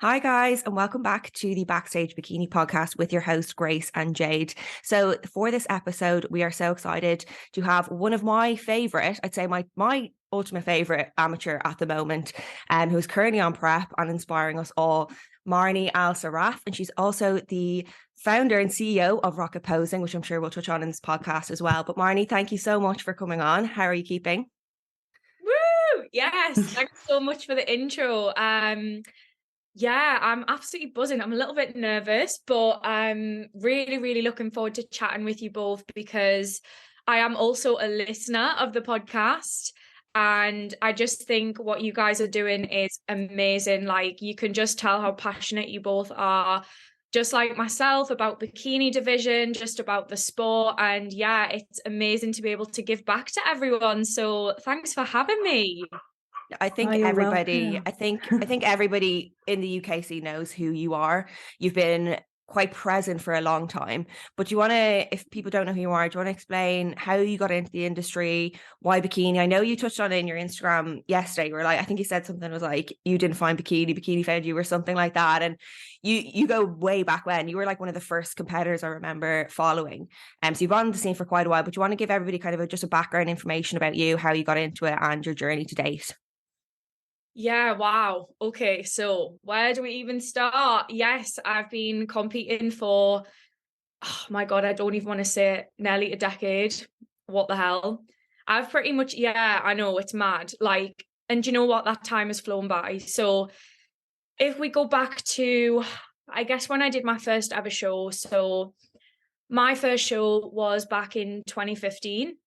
Hi, guys, and welcome back to the Backstage Bikini podcast with your host, Grace and Jade. So, for this episode, we are so excited to have one of my favorite, I'd say my ultimate favorite amateur at the moment, who's currently on prep and inspiring us all, Marnie Saraf. And she's also the founder and CEO of Rocket Posing, which I'm sure we'll touch on in this podcast as well. But Marnie, thank you so much for coming on. How are you keeping? Woo! Yes, thanks so much for the intro. Yeah, I'm absolutely buzzing. I'm a little bit nervous, but I'm really, really looking forward to chatting with you both because I am also a listener of the podcast. And I just think what you guys are doing is amazing. Like, you can just tell how passionate you both are, just like myself, about bikini division, just about the sport. And yeah, it's amazing to be able to give back to everyone. So thanks for having me. I Oh, think you're everybody, welcome. I think everybody in the UKC knows who you are. You've been quite present for a long time. But do you want to, if people don't know who you are, do you want to explain how you got into the industry, why bikini? I know you touched on it in your Instagram yesterday. You were like, I think you said something was like, you didn't find bikini found you, or something like that. And you go way back when. You were like one of the first competitors I remember following. So you've been on the scene for quite a while. But you want to give everybody kind of just a background information about you, how you got into it, and your journey to date. Yeah, wow. Okay, so where do we even start? Yes, I've been competing for, oh my God, I don't even want to say it, nearly a decade. What the hell? I've pretty much, yeah, I know it's mad. Like, and you know what? That time has flown by. So if we go back to, I guess when I did my first ever show, so my first show was back in 2015.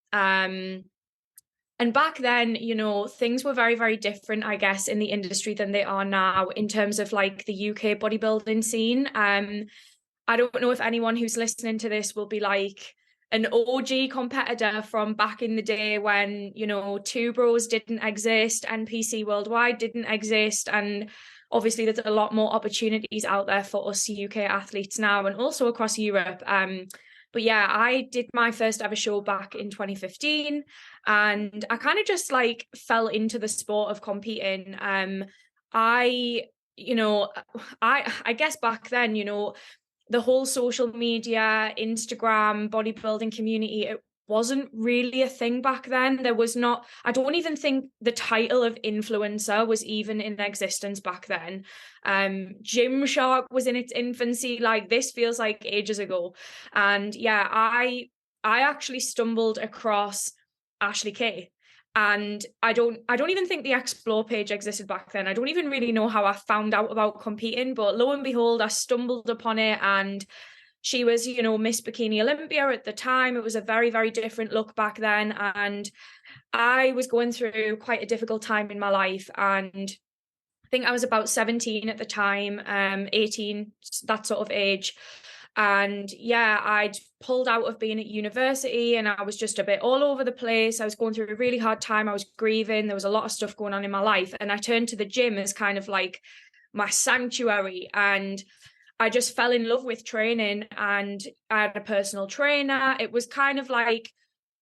And back then, things were very, very different, I guess, in the industry than they are now in terms of like the UK bodybuilding scene. I don't know if anyone who's listening to this will be like an OG competitor from back in the day when, Two Bros didn't exist, NPC Worldwide didn't exist. And obviously there's a lot more opportunities out there for us UK athletes now and also across Europe. But yeah, I did my first ever show back in 2015 and I kind of just like fell into the sport of competing. I, you know, I guess back then, the whole social media, Instagram, bodybuilding community, it wasn't really a thing back then. There was not, I don't even think the title of influencer was even in existence back then. Gymshark was in its infancy. Like, this feels like ages ago. And yeah, I actually stumbled across Ashley Kay. And I don't even think the explore page existed back then. I don't even really know how I found out about competing, but lo and behold, I stumbled upon it. And she was, Miss Bikini Olympia at the time. It was a very, very different look back then. And I was going through quite a difficult time in my life. And I think I was about 17 at the time, 18, that sort of age. And yeah, I'd pulled out of being at university and I was just a bit all over the place. I was going through a really hard time. I was grieving. There was a lot of stuff going on in my life. And I turned to the gym as kind of like my sanctuary. And I just fell in love with training and I had a personal trainer. It was kind of like,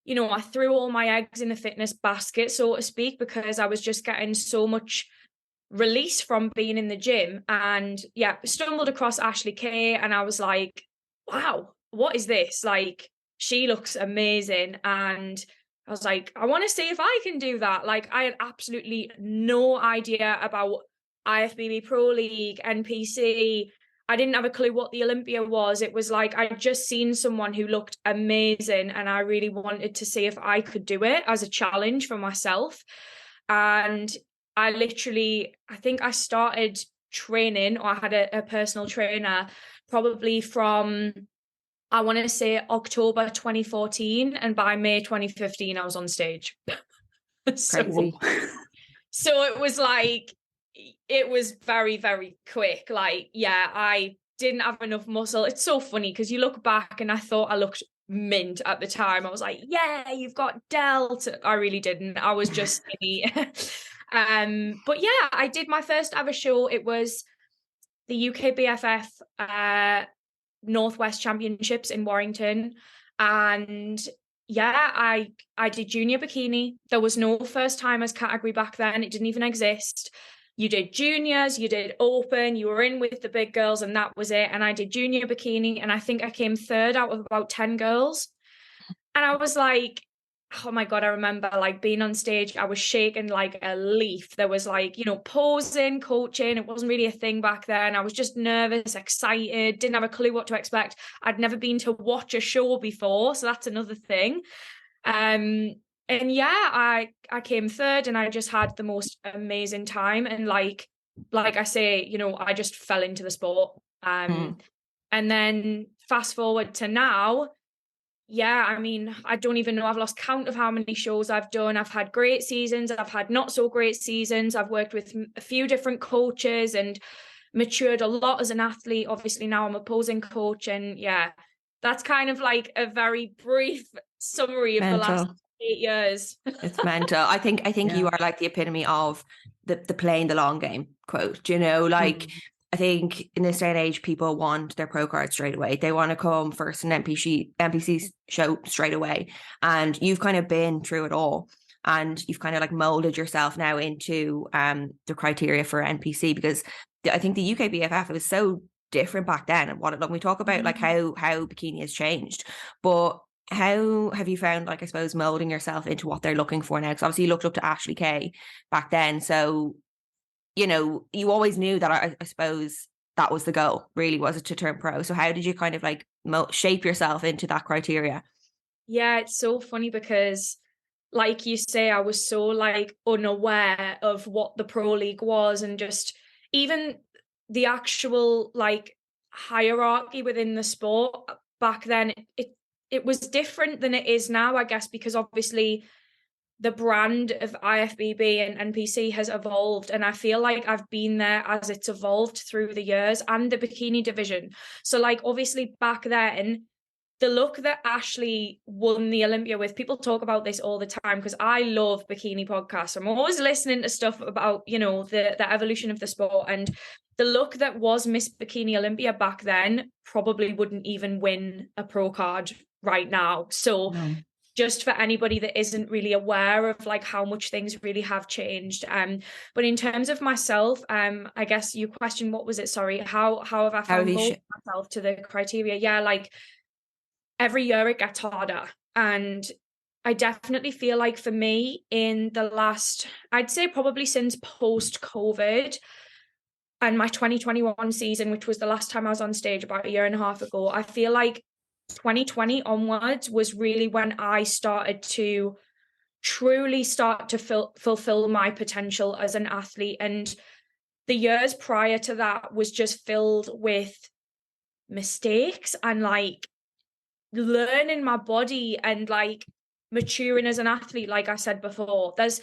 I threw all my eggs in the fitness basket, so to speak, because I was just getting so much release from being in the gym. And yeah, stumbled across Ashley Kay and I was like, wow, what is this? Like, she looks amazing. And I was like, I want to see if I can do that. Like, I had absolutely no idea about IFBB Pro League, NPC. I didn't have a clue what the Olympia was. It was like I'd just seen someone who looked amazing and I really wanted to see if I could do it as a challenge for myself. And I think I started training, or I had a personal trainer probably from, I want to say, October 2014. And by May 2015, I was on stage. Crazy. So it was like, it was very, very quick. Like, yeah, I didn't have enough muscle. It's so funny because you look back and I thought I looked mint at the time. I was like, yeah, you've got dealt. I really didn't. I was just skinny. But yeah, I did my first ever show. It was the UK BFF Northwest Championships in Warrington. And yeah, I did junior bikini. There was no first timers category back then. It didn't even exist. you did juniors, you did open, you were in with the big girls, and that was it. And I did junior bikini, and I think I came third out of about 10 girls. And I was like, oh my God, I remember like being on stage, I was shaking like a leaf. There was like, you know, posing, coaching. It wasn't really a thing back then. I was just nervous, excited, didn't have a clue what to expect. I'd never been to watch a show before, so that's another thing. And yeah, I came third, and I just had the most amazing time. And like I say, you know, I just fell into the sport. And then fast forward to now, yeah, I mean, I don't even know. I've lost count of how many shows I've done. I've had great seasons. I've had not so great seasons. I've worked with a few different coaches and matured a lot as an athlete. Obviously, now I'm a posing coach. And yeah, that's kind of like a very brief summary of the last 8 years. It's mental. I think you are like the epitome of the playing the long game quote, you know, like I think in this day and age, people want their pro card straight away. They want to come first an NPC show straight away. And you've kind of been through it all. And you've kind of like molded yourself now into the criteria for NPC, because I think the UK BFF, it was so different back then. And when we talk about like how bikini has changed, but how have you found, like, I suppose, molding yourself into what they're looking for now? Because obviously you looked up to Ashley Kay back then. So, you know, you always knew that, I suppose that was the goal, really, was it, to turn pro? So how did you kind of like shape yourself into that criteria? Yeah, it's so funny because, like you say, I was so like unaware of what the pro league was, and just even the actual like hierarchy within the sport back then. It was different than it is now, I guess, because obviously the brand of IFBB and NPC has evolved, and I feel like I've been there as it's evolved through the years, and the bikini division. So like obviously back then, the look that Ashley won the Olympia with, people talk about this all the time because I love bikini podcasts. I'm always listening to stuff about, you know, the evolution of the sport, and the look that was Miss Bikini Olympia back then probably wouldn't even win a pro card right now. So just for anybody that isn't really aware of like how much things really have changed. But in terms of myself, I guess you questioned, what was it? Sorry, how have I found myself to the criteria? Yeah, like every year it gets harder. And I definitely feel like for me in the last, I'd say probably since post-COVID and my 2021 season, which was the last time I was on stage about a year and a half ago, I feel like 2020 onwards was really when I started to truly start to fulfill my potential as an athlete. And the years prior to that was just filled with mistakes and like learning my body and like maturing as an athlete. Like I said before, there's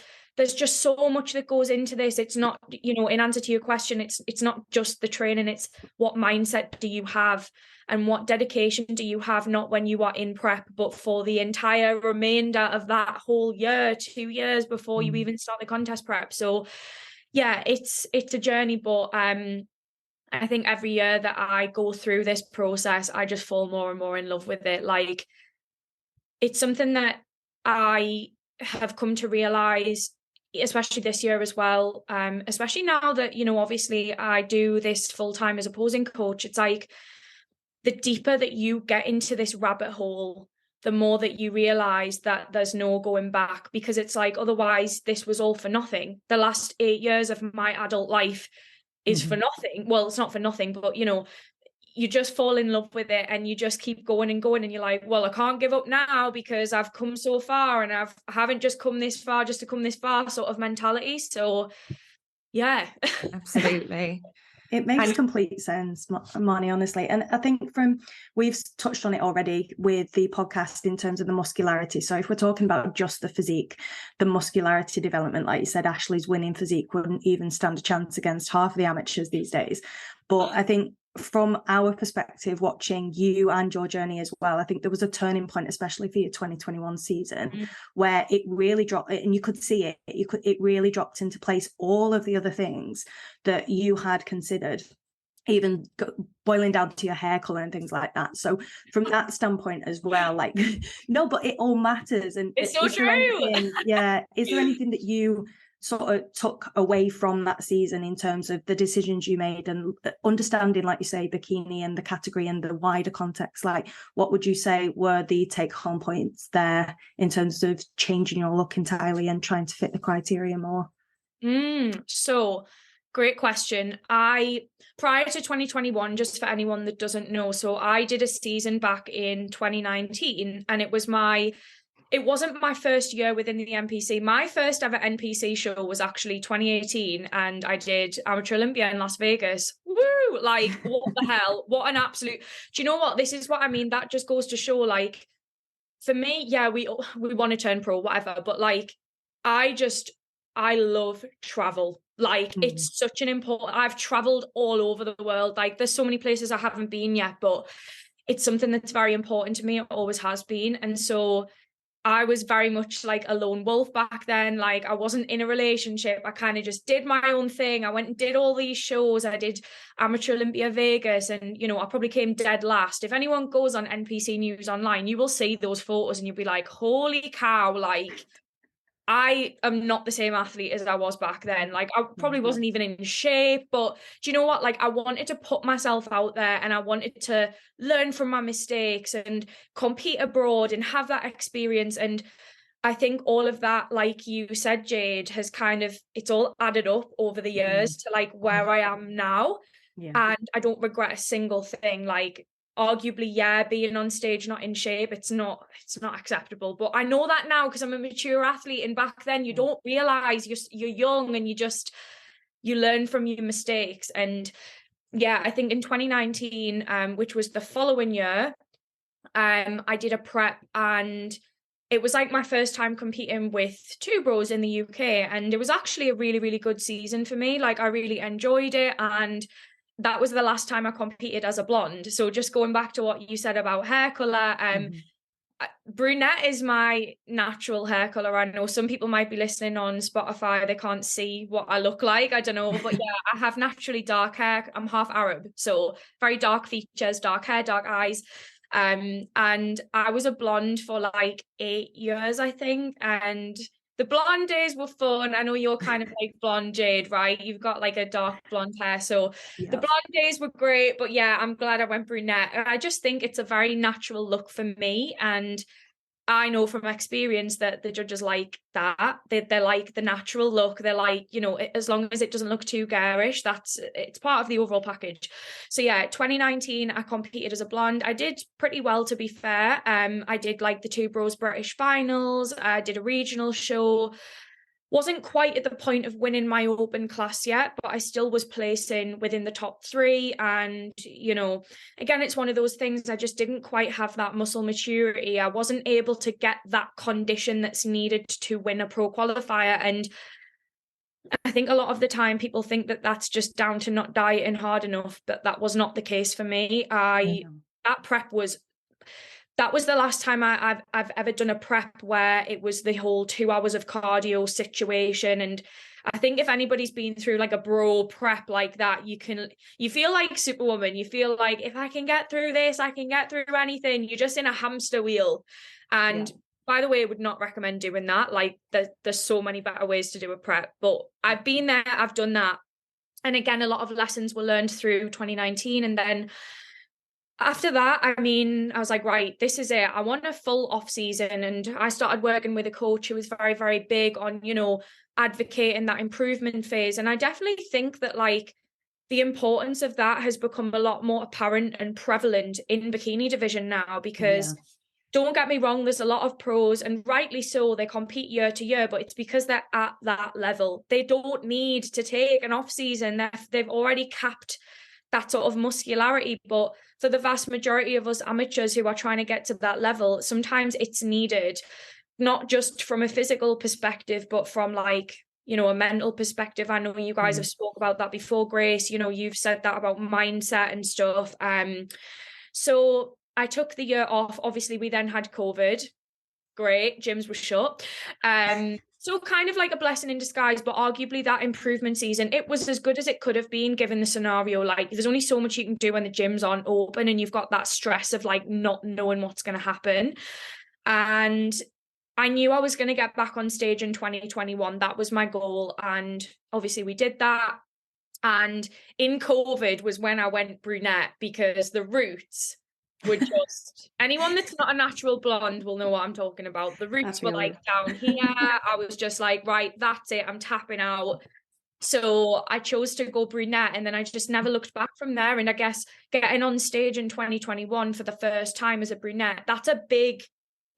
just so much that goes into this. It's not, you know, in answer to your question, it's not just the training, it's what mindset do you have and what dedication do you have, not when you are in prep, but for the entire remainder of that whole year, 2 years before you even start the contest prep. So yeah, it's a journey, but I think every year that I go through this process, I just fall more and more in love with it. Like, it's something that I have come to realize, especially this year as well, especially now that, you know, obviously I do this full time as a posing coach. It's like the deeper that you get into this rabbit hole, the more that you realize that there's no going back, because it's like, otherwise this was all for nothing. The last 8 years of my adult life is for nothing. Well, it's not for nothing, but you know, you just fall in love with it and you just keep going and going, and you're like, well, I can't give up now because I've come so far, and I haven't just come this far just to come this far sort of mentality. So yeah. Absolutely. It makes complete sense, Marnie, honestly. And I think we've touched on it already with the podcast in terms of the muscularity. So if we're talking about just the physique, the muscularity development, like you said, Ashley's winning physique wouldn't even stand a chance against half of the amateurs these days. But I think from our perspective, watching you and your journey as well, I think there was a turning point, especially for your 2021 season, where it really dropped, and you could see it. It really dropped into place all of the other things that you had considered, even boiling down to your hair color and things like that. So from that standpoint as well, like, no, but it all matters. And it's so true. Is there anything that you sort of took away from that season in terms of the decisions you made and understanding, like you say, bikini and the category and the wider context? Like, what would you say were the take-home points there in terms of changing your look entirely and trying to fit the criteria more? So great question. Prior to 2021, just for anyone that doesn't know, so I did a season back in 2019, and it wasn't my first year within the NPC. My first ever NPC show was actually 2018, and I did Amateur Olympia in Las Vegas. Woo! Like, what the hell? What an absolute... Do you know what? This is what I mean. That just goes to show, like, for me, yeah, we want to turn pro, whatever, but like, I love travel. Like, it's such an important... I've traveled all over the world. Like, there's so many places I haven't been yet, but it's something that's very important to me. It always has been. And so I was very much like a lone wolf back then. Like, I wasn't in a relationship. I kind of just did my own thing. I went and did all these shows. I did Amateur Olympia Vegas, and, you know, I probably came dead last. If anyone goes on NPC News online, you will see those photos and you'll be like, holy cow, like, I am not the same athlete as I was back then. Like, I probably wasn't even in shape, but do you know what? Like, I wanted to put myself out there, and I wanted to learn from my mistakes and compete abroad and have that experience. And I think all of that, like you said, Jade, has kind of, it's all added up over the years to like where I am now. And I don't regret a single thing. Like, arguably, yeah, being on stage not in shape, it's not acceptable, but I know that now because I'm a mature athlete, and back then you don't realize you're young, and you learn from your mistakes. And yeah, I think in 2019, which was the following year, I did a prep, and it was like my first time competing with two bros in the UK, and it was actually a really, really good season for me. Like, I really enjoyed it, and that was the last time I competed as a blonde. So just going back to what you said about hair color, brunette is my natural hair color. I know some people might be listening on Spotify, they can't see what I look like, I don't know, but yeah, I have naturally dark hair. I'm half Arab, so very dark features, dark hair, dark eyes. And I was a blonde for like 8 years, I think, and the blonde days were fun. I know you're kind of like blonde, Jade, right? You've got like a dark blonde hair. So the blonde days were great. But yeah, I'm glad I went brunette. I just think it's a very natural look for me. And I know from experience that the judges like that. They're like the natural look. They're like, you know, as long as it doesn't look too garish, it's part of the overall package. So yeah, 2019, I competed as a blonde. I did pretty well, to be fair. I did like the Two Bros British finals. I did a regional show. Wasn't quite at the point of winning my open class yet, but I still was placing within the top 3. And, you know, again, it's one of those things, I just didn't quite have that muscle maturity. I wasn't able to get that condition that's needed to win a pro qualifier. And I think a lot of the time people think that that's just down to not dieting hard enough, but that was not the case for me. That prep was... That was the last time I've ever done a prep where it was the whole 2 hours of cardio situation. And I think if anybody's been through like a bro prep like that, you feel like Superwoman. You feel like, if I can get through this, I can get through anything. You're just in a hamster wheel. And by the way, I would not recommend doing that. Like, there's so many better ways to do a prep, but I've been there, I've done that. And again, a lot of lessons were learned through 2019. And then after that, I mean, I was like, right, this is it. I want a full off season. And I started working with a coach who was very, very big on, you know, advocating that improvement phase. And I definitely think that like the importance of that has become a lot more apparent and prevalent in bikini division now, because don't get me wrong, there's a lot of pros, and rightly so, they compete year to year, but it's because they're at that level. They don't need to take an off season. They've already capped that sort of muscularity. But for the vast majority of us amateurs who are trying to get to that level, sometimes it's needed, not just from a physical perspective, but from like, you know, a mental perspective. I know you guys have spoke about that before, Grace. You know, you've said that about mindset and stuff. So I took the year off. Obviously, we then had COVID. Great, gyms were shut. So kind of like a blessing in disguise, but arguably that improvement season, it was as good as it could have been given the scenario. Like, there's only so much you can do when the gyms aren't open and you've got that stress of like not knowing what's going to happen. And I knew I was going to get back on stage in 2021. That was my goal. And obviously we did that. And in COVID was when I went brunette, because the roots were just, anyone that's not a natural blonde will know what I'm talking about. The roots were like down here. I was just like, right, that's it. I'm tapping out. So I chose to go brunette, and then I just never looked back from there. And I guess getting on stage in 2021 for the first time as a brunette, that's a big,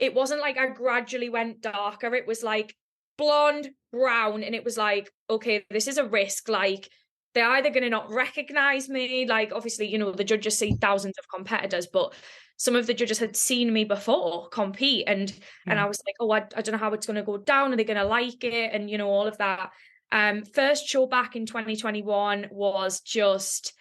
it wasn't like I gradually went darker. It was like blonde, brown. And it was like, okay, this is a risk. Like, they're either going to not recognize me. Like, obviously, you know, the judges see thousands of competitors, but some of the judges had seen me before compete. And I was like, oh, I don't know how it's going to go down. Are they going to like it? And, you know, all of that. First show back in 2021 was just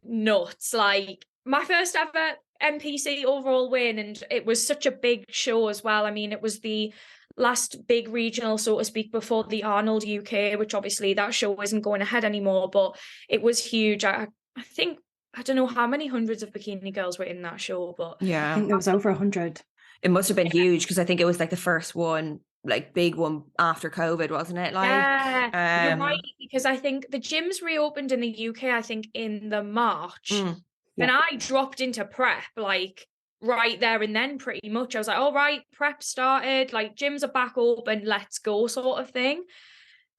nuts. Like, my first ever NPC overall win. And it was such a big show as well. I mean, it was the last big regional, so to speak, before the Arnold UK, which obviously that show isn't going ahead anymore, but it was huge. I think, I don't know how many hundreds of bikini girls were in that show, but I think there was over 100. It must have been huge, because I think it was like the first one, like big one after COVID, wasn't it? Like, you're right, because I think the gyms reopened in the UK, I think in the March, and I dropped into prep like right there and then, pretty much. I was like, all right, prep started, like gyms are back open, let's go, sort of thing.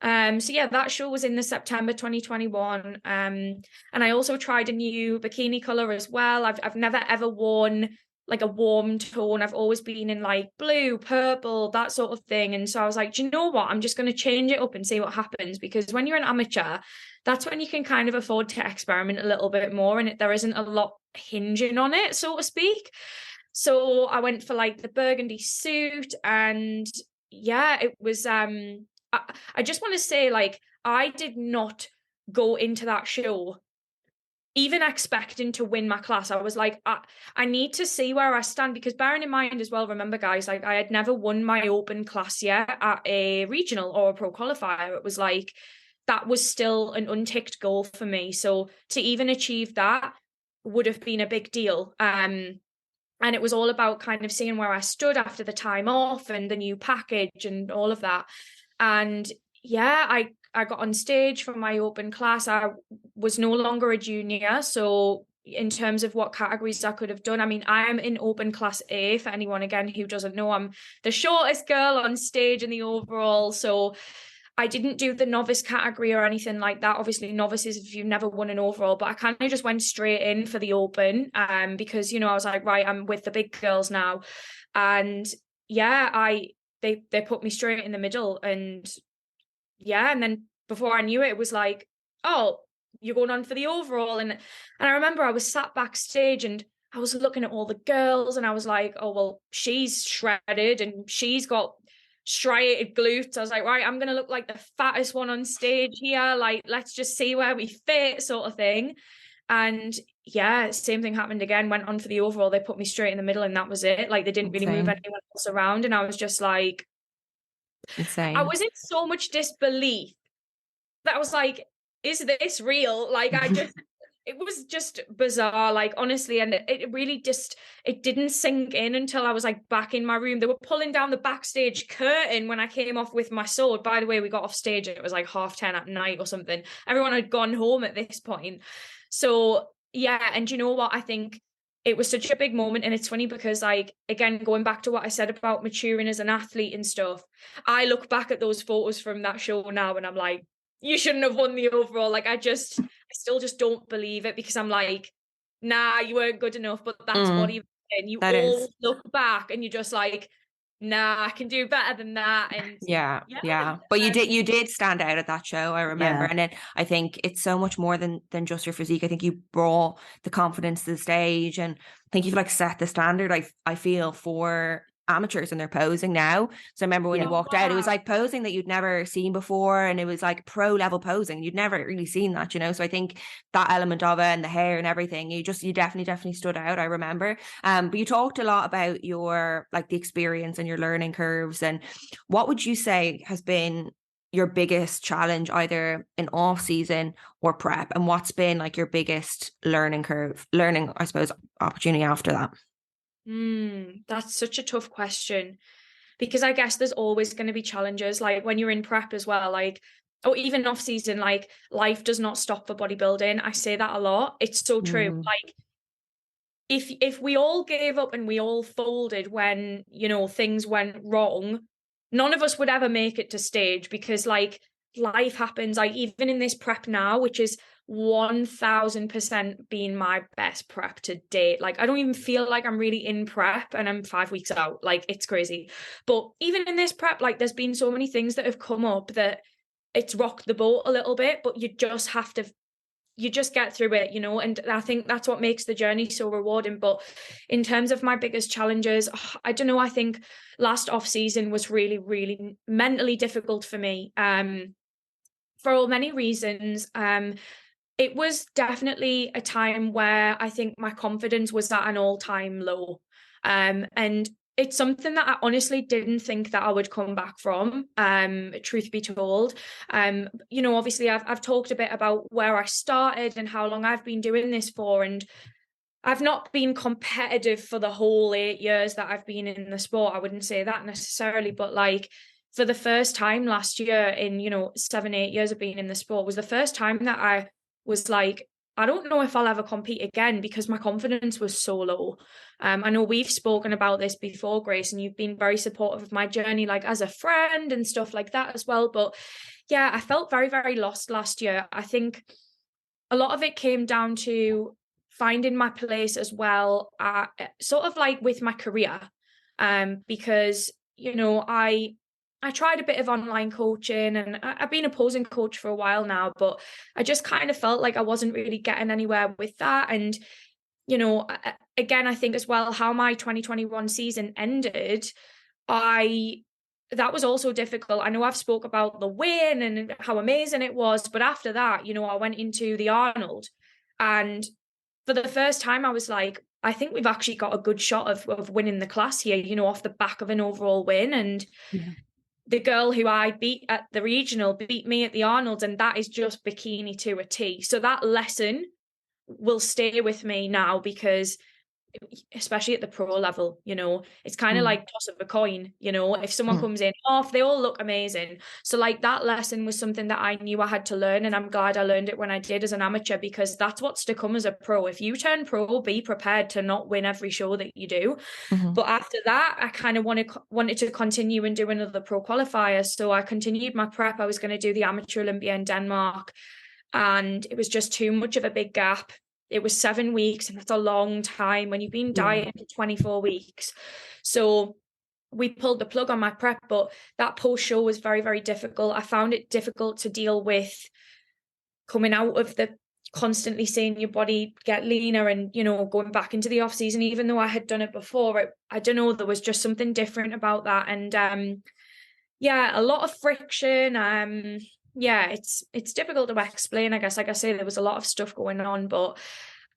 So yeah, that show was in the September 2021. And I also tried a new bikini color as well. I've never ever worn like a warm tone. I've always been in like blue, purple, that sort of thing. And so I was like, do you know what? I'm just going to change it up and see what happens, because when you're an amateur, that's when you can kind of afford to experiment a little bit more, and there isn't a lot hinging on it, so to speak. So I went for like the burgundy suit, and yeah, it was I just want to say, like, I did not go into that show even expecting to win my class. I was like, I need to see where I stand, because bearing in mind as well, remember guys, like I had never won my open class yet at a regional or a pro qualifier. It was like, that was still an unticked goal for me. So to even achieve that would have been a big deal. And it was all about kind of seeing where I stood after the time off and the new package and all of that. And yeah, I got on stage for my open class. I was no longer a junior. So in terms of what categories I could have done, I mean, I'm in open class A, for anyone, again, who doesn't know. I'm the shortest girl on stage in the overall. So I didn't do the novice category or anything like that. Obviously, novices if you've never won an overall, but I kind of just went straight in for the open, because, you know, I was like, right, I'm with the big girls now. And yeah, they put me straight in the middle. And yeah, and then before I knew it, it was like, oh, you're going on for the overall. And I remember I was sat backstage and I was looking at all the girls and I was like, oh, well, she's shredded and she's got striated glutes. I was like, right, I'm going to look like the fattest one on stage here. Like, let's just see where we fit, sort of thing. And yeah, same thing happened again. Went on for the overall. They put me straight in the middle and that was it. Like, they didn't really move anyone else around. And I was just like, insane. I was in so much disbelief that I was like, is this real? Like, it was just bizarre, like, honestly. And it really just, it didn't sink in until I was like back in my room. They were pulling down the backstage curtain when I came off with my sword. By the way, we got off stage, it was like 10:30 at night or something. Everyone had gone home at this point. So yeah, and you know what? I think it was such a big moment. And it's funny because, like, again, going back to what I said about maturing as an athlete and stuff, I look back at those photos from that show now and I'm like, you shouldn't have won the overall. Like, I still just don't believe it, because I'm like, nah, you weren't good enough. But that's bodybuilding. You always look back and you're just like, nah, I can do better than that. And yeah. But you did stand out at that show, I remember. And then I think it's so much more than just your physique. I think you brought the confidence to the stage, and I think you've like set the standard, I feel, for amateurs and they're posing now. So I remember when you walked out, it was like posing that you'd never seen before, and it was like pro level posing. You'd never really seen that, you know. So I think that element of it and the hair and everything, you definitely stood out, I remember. But you talked a lot about your, like, the experience and your learning curves. And what would you say has been your biggest challenge, either in off season or prep, and what's been like your biggest learning, I suppose, opportunity after that? That's such a tough question. because I guess there's always going to be challenges, like when you're in prep as well, like, or even off season, like life does not stop for bodybuilding. I say that a lot. It's so true. Like if we all gave up and we all folded when, you know, things went wrong, none of us would ever make it to stage, because like life happens. Like even in this prep now, which is 1000% been my best prep to date. Like I don't even feel like I'm really in prep and I'm 5 weeks out. Like it's crazy. But even in this prep, like there's been so many things that have come up that it's rocked the boat a little bit, but you just have to, you just get through it, you know, and I think that's what makes the journey so rewarding. But in terms of my biggest challenges, I don't know, I think last off season was really, really mentally difficult for me, for many reasons. It was definitely a time where I think my confidence was at an all-time low. And it's something that I honestly didn't think that I would come back from, truth be told. You know, obviously I've talked a bit about where I started and how long I've been doing this for, and I've not been competitive for the whole 8 years that I've been in the sport. I wouldn't say that necessarily, but like for the first time last year in, you know, 7-8 years of being in the sport was the first time that I was like, I don't know if I'll ever compete again, because my confidence was so low. I know we've spoken about this before, Grace, and you've been very supportive of my journey, like as a friend and stuff like that as well. But yeah, I felt very, very lost last year. I think a lot of it came down to finding my place as well, sort of like with my career, because, you know, I tried a bit of online coaching, and I've been a posing coach for a while now, but I just kind of felt like I wasn't really getting anywhere with that. And, you know, again, I think as well how my 2021 season ended, that was also difficult. I know I've spoke about the win and how amazing it was, but after that, you know, I went into the Arnold, and for the first time I was like, I think we've actually got a good shot of winning the class here, you know, off the back of an overall win. And the girl who I beat at the regional beat me at the Arnold, and that is just bikini to a T. So that lesson will stay with me now, because especially at the pro level, you know, it's kind of like toss of a coin, you know, if someone comes in off, they all look amazing. So like that lesson was something that I knew I had to learn, and I'm glad I learned it when I did as an amateur, because that's what's to come as a pro. If you turn pro, be prepared to not win every show that you do. But after that, I kind of wanted to continue and do another pro qualifier. So I continued my prep. I was going to do the Amateur Olympia in Denmark, and it was just too much of a big gap. It was 7 weeks, and that's a long time when you've been dieting for 24 weeks. So we pulled the plug on my prep, but that post show was very, very difficult. I found it difficult to deal with coming out of the constantly seeing your body get leaner and, you know, going back into the off season, even though I had done it before. I don't know, there was just something different about that. And yeah, a lot of friction. Yeah, it's difficult to explain, I guess. Like I say, there was a lot of stuff going on, but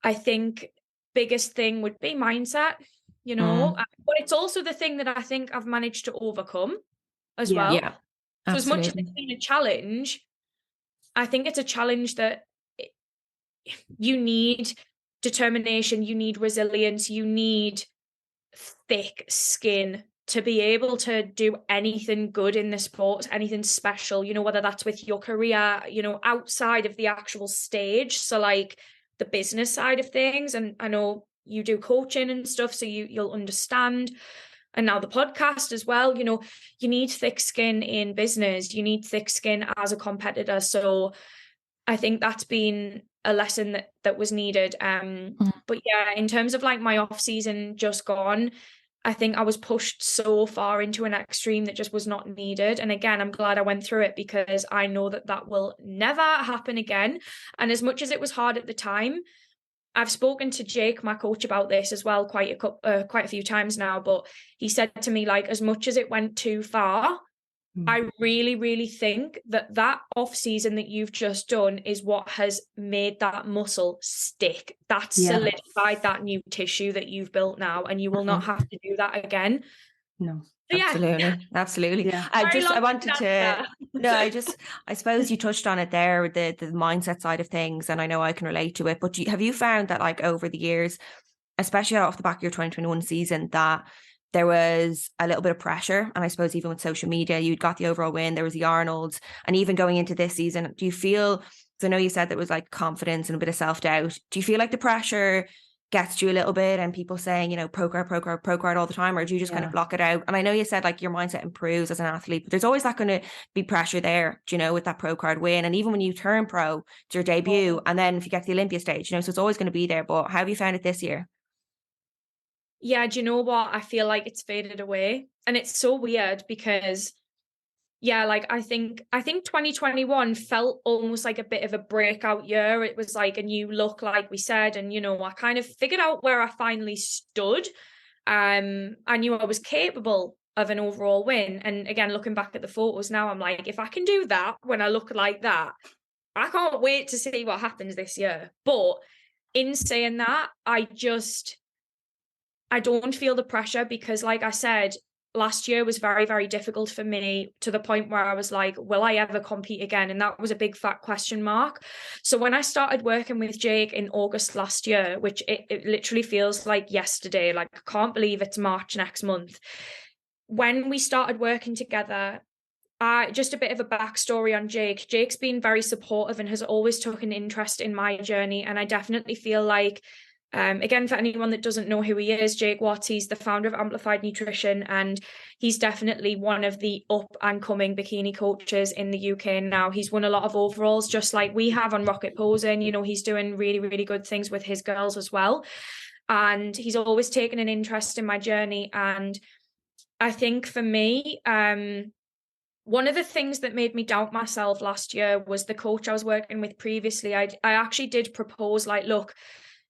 I think biggest thing would be mindset, you know, but it's also the thing that I think I've managed to overcome as well. Yeah, so as much as it's been a challenge, I think it's a challenge that you need determination, you need resilience, you need thick skin to be able to do anything good in the sport, anything special, you know, whether that's with your career, you know, outside of the actual stage. So like the business side of things. And I know you do coaching and stuff, so you'll understand. And now the podcast as well, you know, you need thick skin in business, you need thick skin as a competitor. So I think that's been a lesson that was needed. But yeah, in terms of like my off season just gone, I think I was pushed so far into an extreme that just was not needed. And again, I'm glad I went through it, because I know that will never happen again. And as much as it was hard at the time, I've spoken to Jake, my coach, about this as well quite a few times now. But he said to me, like, as much as it went too far, I really, really think that off season that you've just done is what has made that muscle stick. That's solidified that new tissue that you've built now, and you will not have to do that again. No. Absolutely. Yeah. I suppose you touched on it there, the mindset side of things, and I know I can relate to it. But have you found that, like, over the years, especially off the back of your 2021 season, that there was a little bit of pressure. And I suppose even with social media, you'd got the overall win, there was the Arnold, and even going into this season, do you feel, because I know you said there was like confidence and a bit of self-doubt, do you feel like the pressure gets to you a little bit and people saying, you know, pro card all the time, or do you just kind of block it out? And I know you said like your mindset improves as an athlete, but there's always that going to be pressure there, you know, with that pro card win. And even when you turn pro, it's your debut, and then if you get to the Olympia stage, you know, so it's always going to be there. But how have you found it this year? Yeah, do you know what? I feel like it's faded away. And it's so weird because, yeah, like I think 2021 felt almost like a bit of a breakout year. It was like a new look, like we said. And, you know, I kind of figured out where I finally stood. I knew I was capable of an overall win. And again, looking back at the photos now, I'm like, if I can do that when I look like that, I can't wait to see what happens this year. But in saying that, I don't feel the pressure because, like I said, last year was very, very difficult for me, to the point where I was like, will I ever compete again? And that was a big fat question mark. So when I started working with Jake in August last year, which it literally feels like yesterday, like I can't believe it's March next month. When we started working together, just a bit of a backstory on Jake. Jake's been very supportive and has always took an interest in my journey. And I definitely feel like, again, for anyone that doesn't know who he is, Jake Watts, he's the founder of Amplified Nutrition, and he's definitely one of the up and coming bikini coaches in the UK now. He's won a lot of overalls, just like we have on Rocket Posing. You know, he's doing really, really good things with his girls as well. And he's always taken an interest in my journey. And I think for me, one of the things that made me doubt myself last year was the coach I was working with previously. I actually did propose, like, look,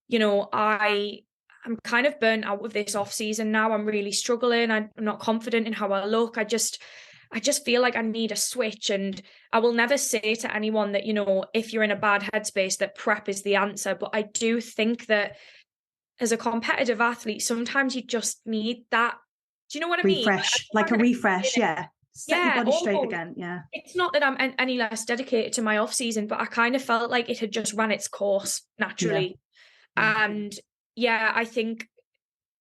you know, I'm kind of burnt out with this off season now. I'm really struggling. I'm not confident in how I look. I just feel like I need a switch. And I will never say to anyone that, you know, if you're in a bad headspace, that prep is the answer. But I do think that as a competitive athlete, sometimes you just need that. Do you know what I mean? Like a refresh, yeah. Set your body straight again. Yeah. It's not that I'm any less dedicated to my off season, but I kind of felt like it had just ran its course naturally. Yeah. And yeah, I think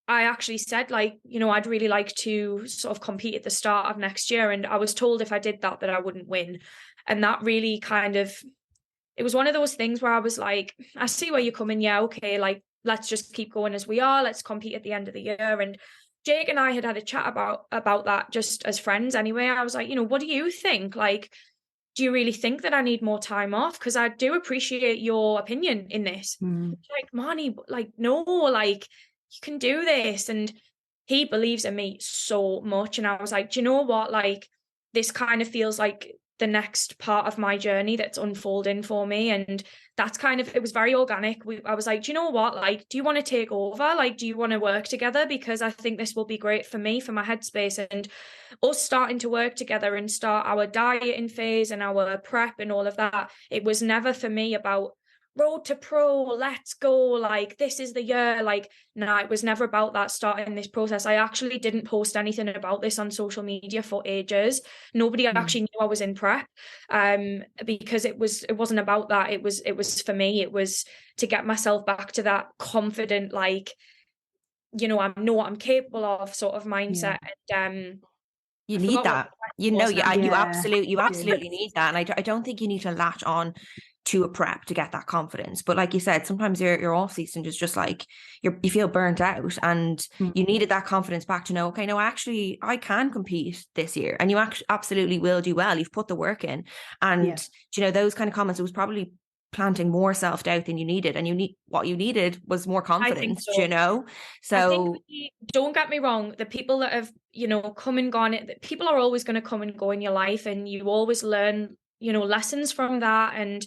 I actually said, like, you know, I'd really like to sort of compete at the start of next year. And I was told if I did that I wouldn't win. And that really kind of, it was one of those things where I was like, I see where you're coming. Yeah, okay, like, let's just keep going as we are. Let's compete at the end of the year. And Jake and I had a chat about that just as friends anyway. I was like, you know, what do you think? Like, do you really think that I need more time off? Because I do appreciate your opinion in this. Like, Marnie, like, no, like, you can do this. And he believes in me so much. And I was like, do you know what? Like, this kind of feels like the next part of my journey that's unfolding for me. And that's kind of, it was very organic. I was like, do you know what? Like, do you want to take over? Like, do you want to work together? Because I think this will be great for me, for my headspace. And us starting to work together and start our dieting phase and our prep and all of that, it was never for me about road to pro, let's go, like, this is the year. Like, no, it was never about that starting this process. I actually didn't post anything about this on social media for ages. Nobody actually knew I was in prep, because it wasn't about that. It was for me, it was to get myself back to that confident, like, you know, I know what I'm capable of sort of mindset. And you need that, you know, you absolutely need that. And I don't think you need to latch on to a prep to get that confidence. But like you said, sometimes your off season is just like you feel burnt out, and you needed that confidence back to know, okay, no, actually I can compete this year, and you actually absolutely will do well. You've put the work in. And you know, those kind of comments, it was probably planting more self-doubt than you needed, and what you needed was more confidence. So. You know, so don't get me wrong, the people that have, you know, come and gone, people are always going to come and go in your life, and you always learn, you know, lessons from that. And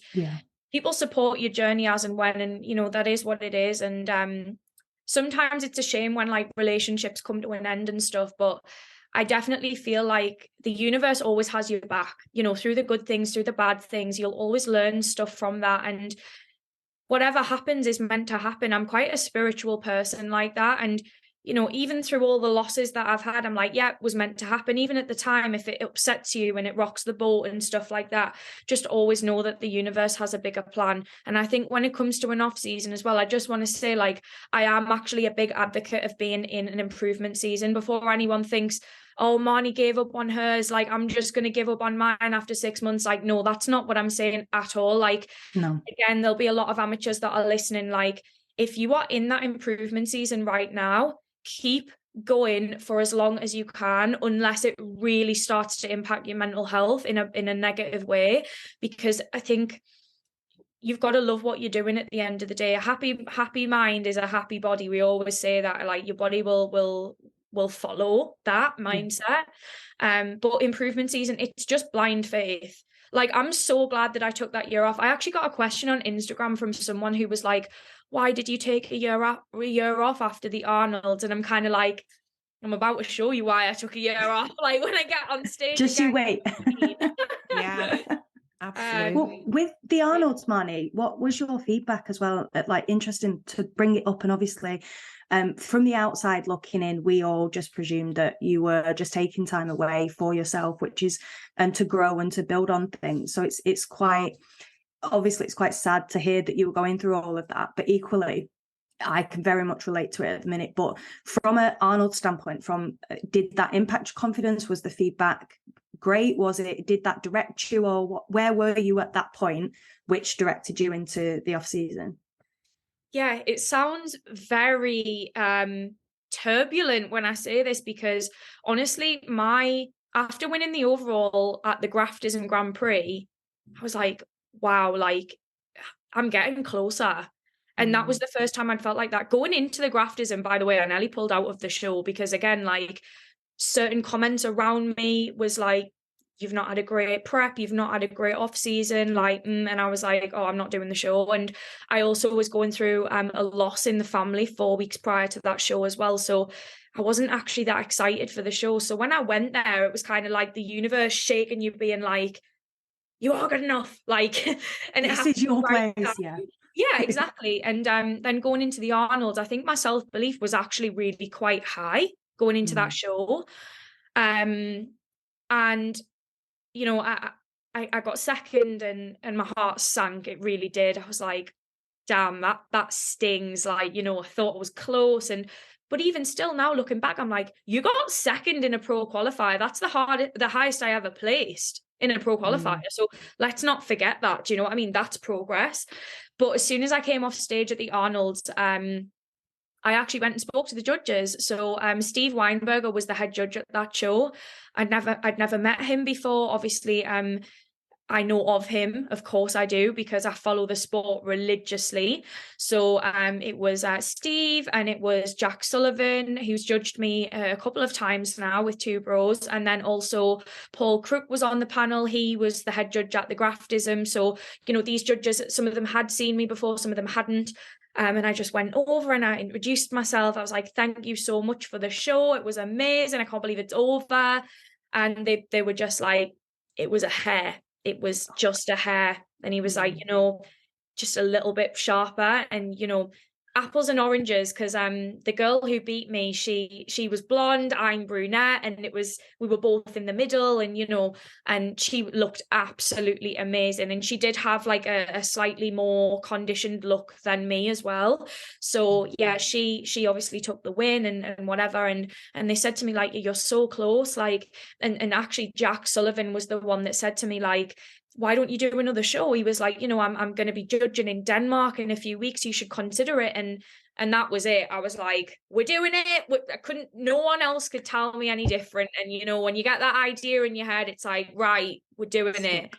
people support your journey as and when, and, you know, that is what it is. And sometimes it's a shame when, like, relationships come to an end and stuff, but I definitely feel like the universe always has your back, you know, through the good things, through the bad things. You'll always learn stuff from that. And whatever happens is meant to happen. I'm quite a spiritual person like that. And you know, even through all the losses that I've had, I'm like, yeah, it was meant to happen. Even at the time, if it upsets you and it rocks the boat and stuff like that, just always know that the universe has a bigger plan. And I think when it comes to an off season as well, I just want to say, like, I am actually a big advocate of being in an improvement season. Before anyone thinks, oh, Marnie gave up on hers, like, I'm just going to give up on mine after 6 months. Like, no, that's not what I'm saying at all. Like, no, again, there'll be a lot of amateurs that are listening. Like, if you are in that improvement season right now, keep going for as long as you can, unless it really starts to impact your mental health in a negative way. Because I think you've got to love what you're doing at the end of the day. A happy mind is a happy body. We always say that, like, your body will follow that mindset. But improvement season, it's just blind faith. Like, I'm so glad that I took that year off. I actually got a question on Instagram from someone who was like, why did you take a year off after the Arnold? And I'm kind of like, I'm about to show you why I took a year off. Like, when I get on stage, just you wait. Yeah, absolutely. Well, with the Arnold's, Marnie, what was your feedback as well? Like, interesting to bring it up. And obviously, from the outside looking in, we all just presumed that you were just taking time away for yourself, which is to grow and to build on things. So it's quite, obviously, it's quite sad to hear that you were going through all of that, but equally, I can very much relate to it at the minute. But from an Arnold standpoint, did that impact your confidence? Was the feedback great? Did that direct you, or where were you at that point, which directed you into the off season? Yeah, it sounds very turbulent when I say this, because honestly, after winning the overall at the Grafters and Grand Prix, I was like, wow, like, I'm getting closer. And that was the first time I'd felt like that. Going into the Grafters, and by the way, I nearly pulled out of the show because, again, like, certain comments around me was like, you've not had a great prep, you've not had a great off season, like, and I was like, oh, I'm not doing the show. And I also was going through a loss in the family 4 weeks prior to that show as well. So I wasn't actually that excited for the show. So when I went there, it was kind of like the universe shaking you, being like, you are good enough. Like, and this is your place. Yeah. Yeah, exactly. And then going into the Arnold, I think my self-belief was actually really quite high going into that show. And you know, I got second, and my heart sank. It really did. I was like, damn, that stings. Like, you know, I thought it was close. But even still now, looking back, I'm like, you got second in a pro qualifier. That's the highest I ever placed in a pro qualifier. So let's not forget that. Do you know what I mean? That's progress. But as soon as I came off stage at the Arnold's, I actually went and spoke to the judges. So Steve Weinberger was the head judge at that show. I'd never met him before. Obviously, I know of him, of course I do, because I follow the sport religiously. So it was Steve, and it was Jack Sullivan, who's judged me a couple of times now with 2 bros. And then also Paul Crook was on the panel. He was the head judge at the Graftism. So, you know, these judges, some of them had seen me before, some of them hadn't. And I just went over and I introduced myself. I was like, thank you so much for the show. It was amazing. I can't believe it's over. And they were just like, it was a hair. It was just a hair. And he was like, you know, just a little bit sharper, and, you know, apples and oranges, because the girl who beat me, she was blonde, I'm brunette, and we were both in the middle, and, you know, and she looked absolutely amazing, and she did have like a slightly more conditioned look than me as well. So yeah, she obviously took the win and whatever, and they said to me, like, you're so close, like, and actually Jack Sullivan was the one that said to me, like, why don't you do another show? He was like, you know, I'm going to be judging in Denmark in a few weeks. You should consider it. And that was it. I was like, we're doing it. No one else could tell me any different. And, you know, when you get that idea in your head, it's like, right, we're doing it.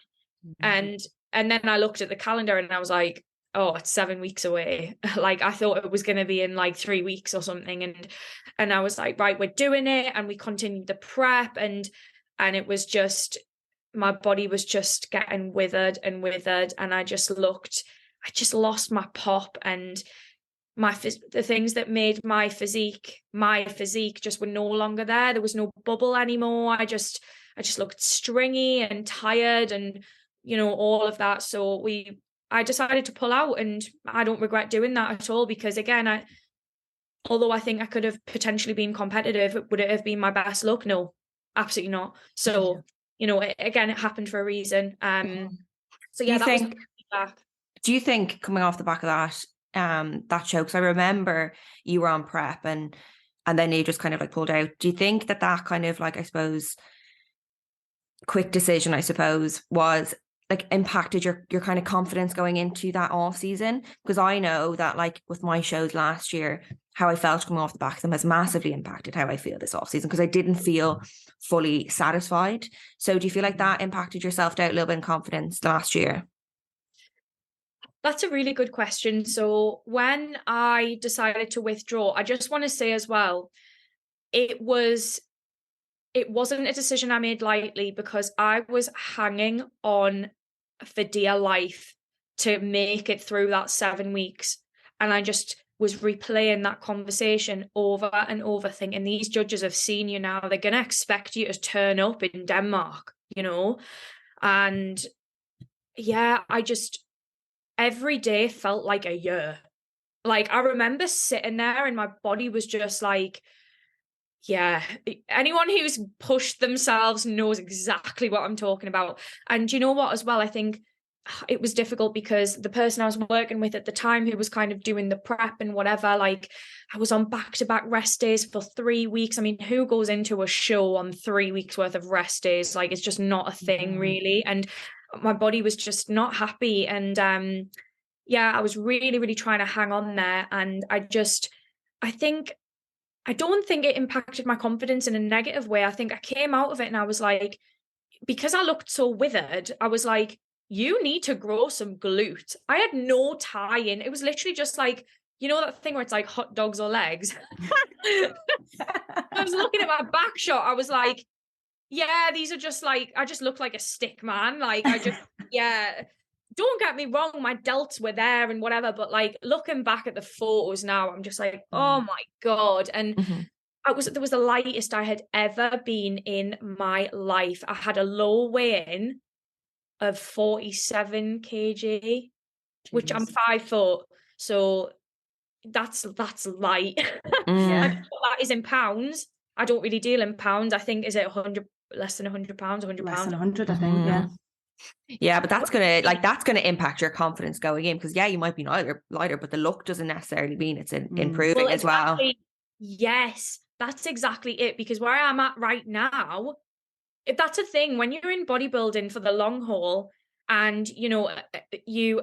And then I looked at the calendar and I was like, oh, it's 7 weeks away. Like, I thought it was going to be in like 3 weeks or something. And I was like, right, we're doing it. And we continued the prep, and it was just, my body was just getting withered, and I just lost my pop, and the things that made my physique just were no longer there. There was no bubble anymore. I just looked stringy and tired, and, you know, all of that. So I decided to pull out, and I don't regret doing that at all, because again, although I think I could have potentially been competitive, would it have been my best look? No, absolutely not. So, you know, again, it happened for a reason. So yeah, do you think coming off the back of that show, because I remember you were on prep and then you just kind of like pulled out, do you think that kind of like, I suppose, quick decision, I suppose, was like impacted your kind of confidence going into that off season? Because I know that like with my shows last year, how I felt coming off the back of them has massively impacted how I feel this off season, because I didn't feel fully satisfied. So do you feel like that impacted your self-doubt a little bit in confidence last year? That's a really good question. So when I decided to withdraw, I just want to say as well, it wasn't a decision I made lightly, because I was hanging on for dear life to make it through that 7 weeks. And I just was replaying that conversation over and over, thinking these judges have seen you now. They're going to expect you to turn up in Denmark, you know? And yeah, every day felt like a year. Like, I remember sitting there and my body was just like, yeah, anyone who's pushed themselves knows exactly what I'm talking about. And you know what, as well, I think it was difficult because the person I was working with at the time, who was kind of doing the prep and whatever, like, I was on back-to-back rest days for 3 weeks. I mean, who goes into a show on 3 weeks worth of rest days? Like, it's just not a thing, really. And my body was just not happy. And yeah, I was really, really trying to hang on there. And I don't think it impacted my confidence in a negative way. I think I came out of it and I was like, because I looked so withered, I was like, you need to grow some glute. I had no tie in. It was literally just like, you know, that thing where it's like hot dogs or legs. I was looking at my back shot. I was like, yeah, these are just like, I just look like a stick man. Like, yeah. Don't get me wrong, my delts were there and whatever, but like looking back at the photos now, I'm just like, oh my God. And there was the lightest I had ever been in my life. I had a low weigh-in of 47 kg, which I'm 5 foot. So that's light. And that is in pounds. I don't really deal in pounds. I think, is it 100, less than 100 pounds, 100 Less pounds? than 100, I think, yeah. Yeah, but that's gonna impact your confidence going in, because yeah, you might be lighter, but the look doesn't necessarily mean it's improving as well. Yes, that's exactly it. Because where I'm at right now, that's a thing when you're in bodybuilding for the long haul, and you know,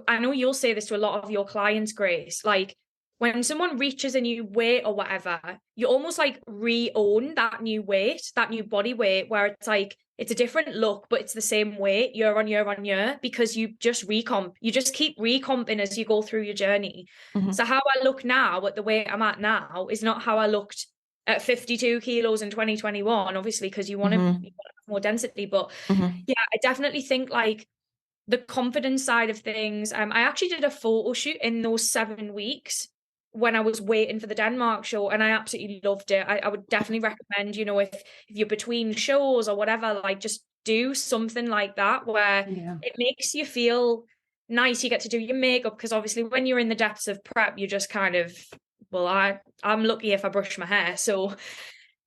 I know you'll say this to a lot of your clients, Grace, like when someone reaches a new weight or whatever, you almost like re-own that new weight, that new body weight, where it's like, it's a different look, but it's the same weight year on year on year, because you just keep recomping as you go through your journey. So how I look now at the weight I'm at now is not how I looked at 52 kilos in 2021, obviously, because you want to have more density. But yeah, I definitely think like the confidence side of things. I actually did a photo shoot in those 7 weeks when I was waiting for the Denmark show, and I absolutely loved it. I would definitely recommend, you know, if you're between shows or whatever, like just do something like that where it makes you feel nice. You get to do your makeup, because obviously when you're in the depths of prep, you just kind of, well, I'm lucky if I brush my hair. So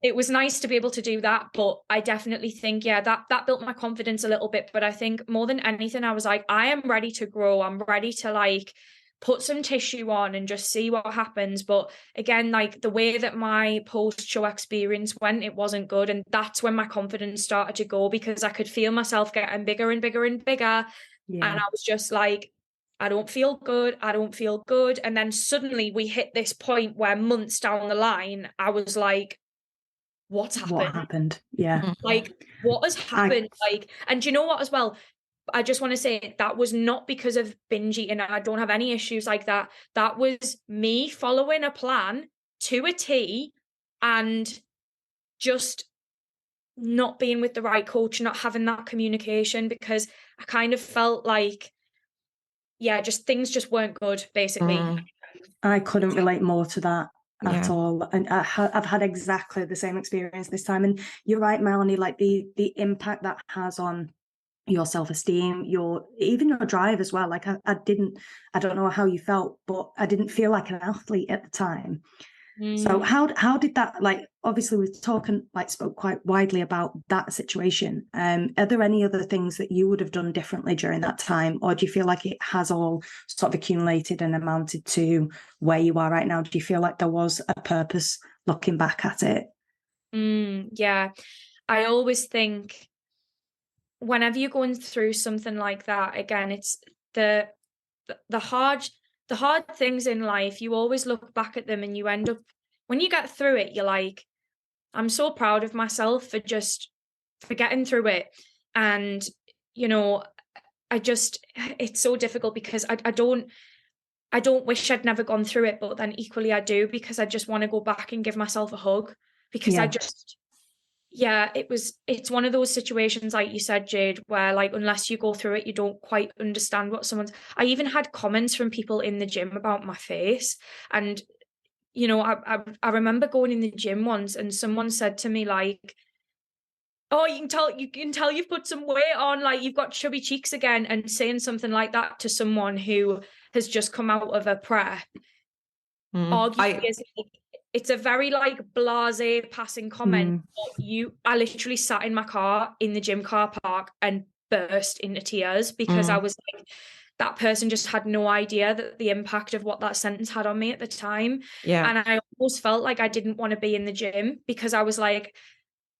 it was nice to be able to do that. But I definitely think, yeah, that built my confidence a little bit. But I think more than anything, I was like, I am ready to grow. I'm ready to like put some tissue on and just see what happens. But again, like the way that my post-show experience went, it wasn't good. And that's when my confidence started to go, because I could feel myself getting bigger and bigger and bigger. And I was just like, I don't feel good. And then suddenly we hit this point where months down the line, I was like, what's happened? What happened? Yeah. Like, what has happened? Like, and do you know what as well? I just want to say that was not because of binge eating. I don't have any issues like that. That was me following a plan to a T, and just not being with the right coach, not having that communication, because I kind of felt like, yeah, just things just weren't good, basically. I couldn't relate more to that at all. And I've had exactly the same experience this time. And you're right, Melanie, like the impact that has on your self-esteem, even your drive as well. Like I don't know how you felt, but I didn't feel like an athlete at the time. So how did that, like, obviously we've spoke quite widely about that situation. Are there any other things that you would have done differently during that time? Or do you feel like it has all sort of accumulated and amounted to where you are right now? Do you feel like there was a purpose looking back at it? Yeah. I always think whenever you're going through something like that, again, it's the hard things in life, you always look back at them and you end up, when you get through it, you're like, I'm so proud of myself for getting through it. And, you know, it's so difficult because I don't wish I'd never gone through it, but then equally I do, because I just want to go back and give myself a hug, because it's one of those situations, like you said, Jade, where like, unless you go through it, you don't quite understand what I even had comments from people in the gym about my face. And, you know, I remember going in the gym once and someone said to me like, oh, you can tell you've put some weight on, like you've got chubby cheeks again. And saying something like that to someone who has just come out of a prep, arguably is like, it's a very like blasé passing comment. But I literally sat in my car in the gym car park and burst into tears, because I was like, that person just had no idea that the impact of what that sentence had on me at the time. Yeah. And I almost felt like I didn't want to be in the gym, because I was like,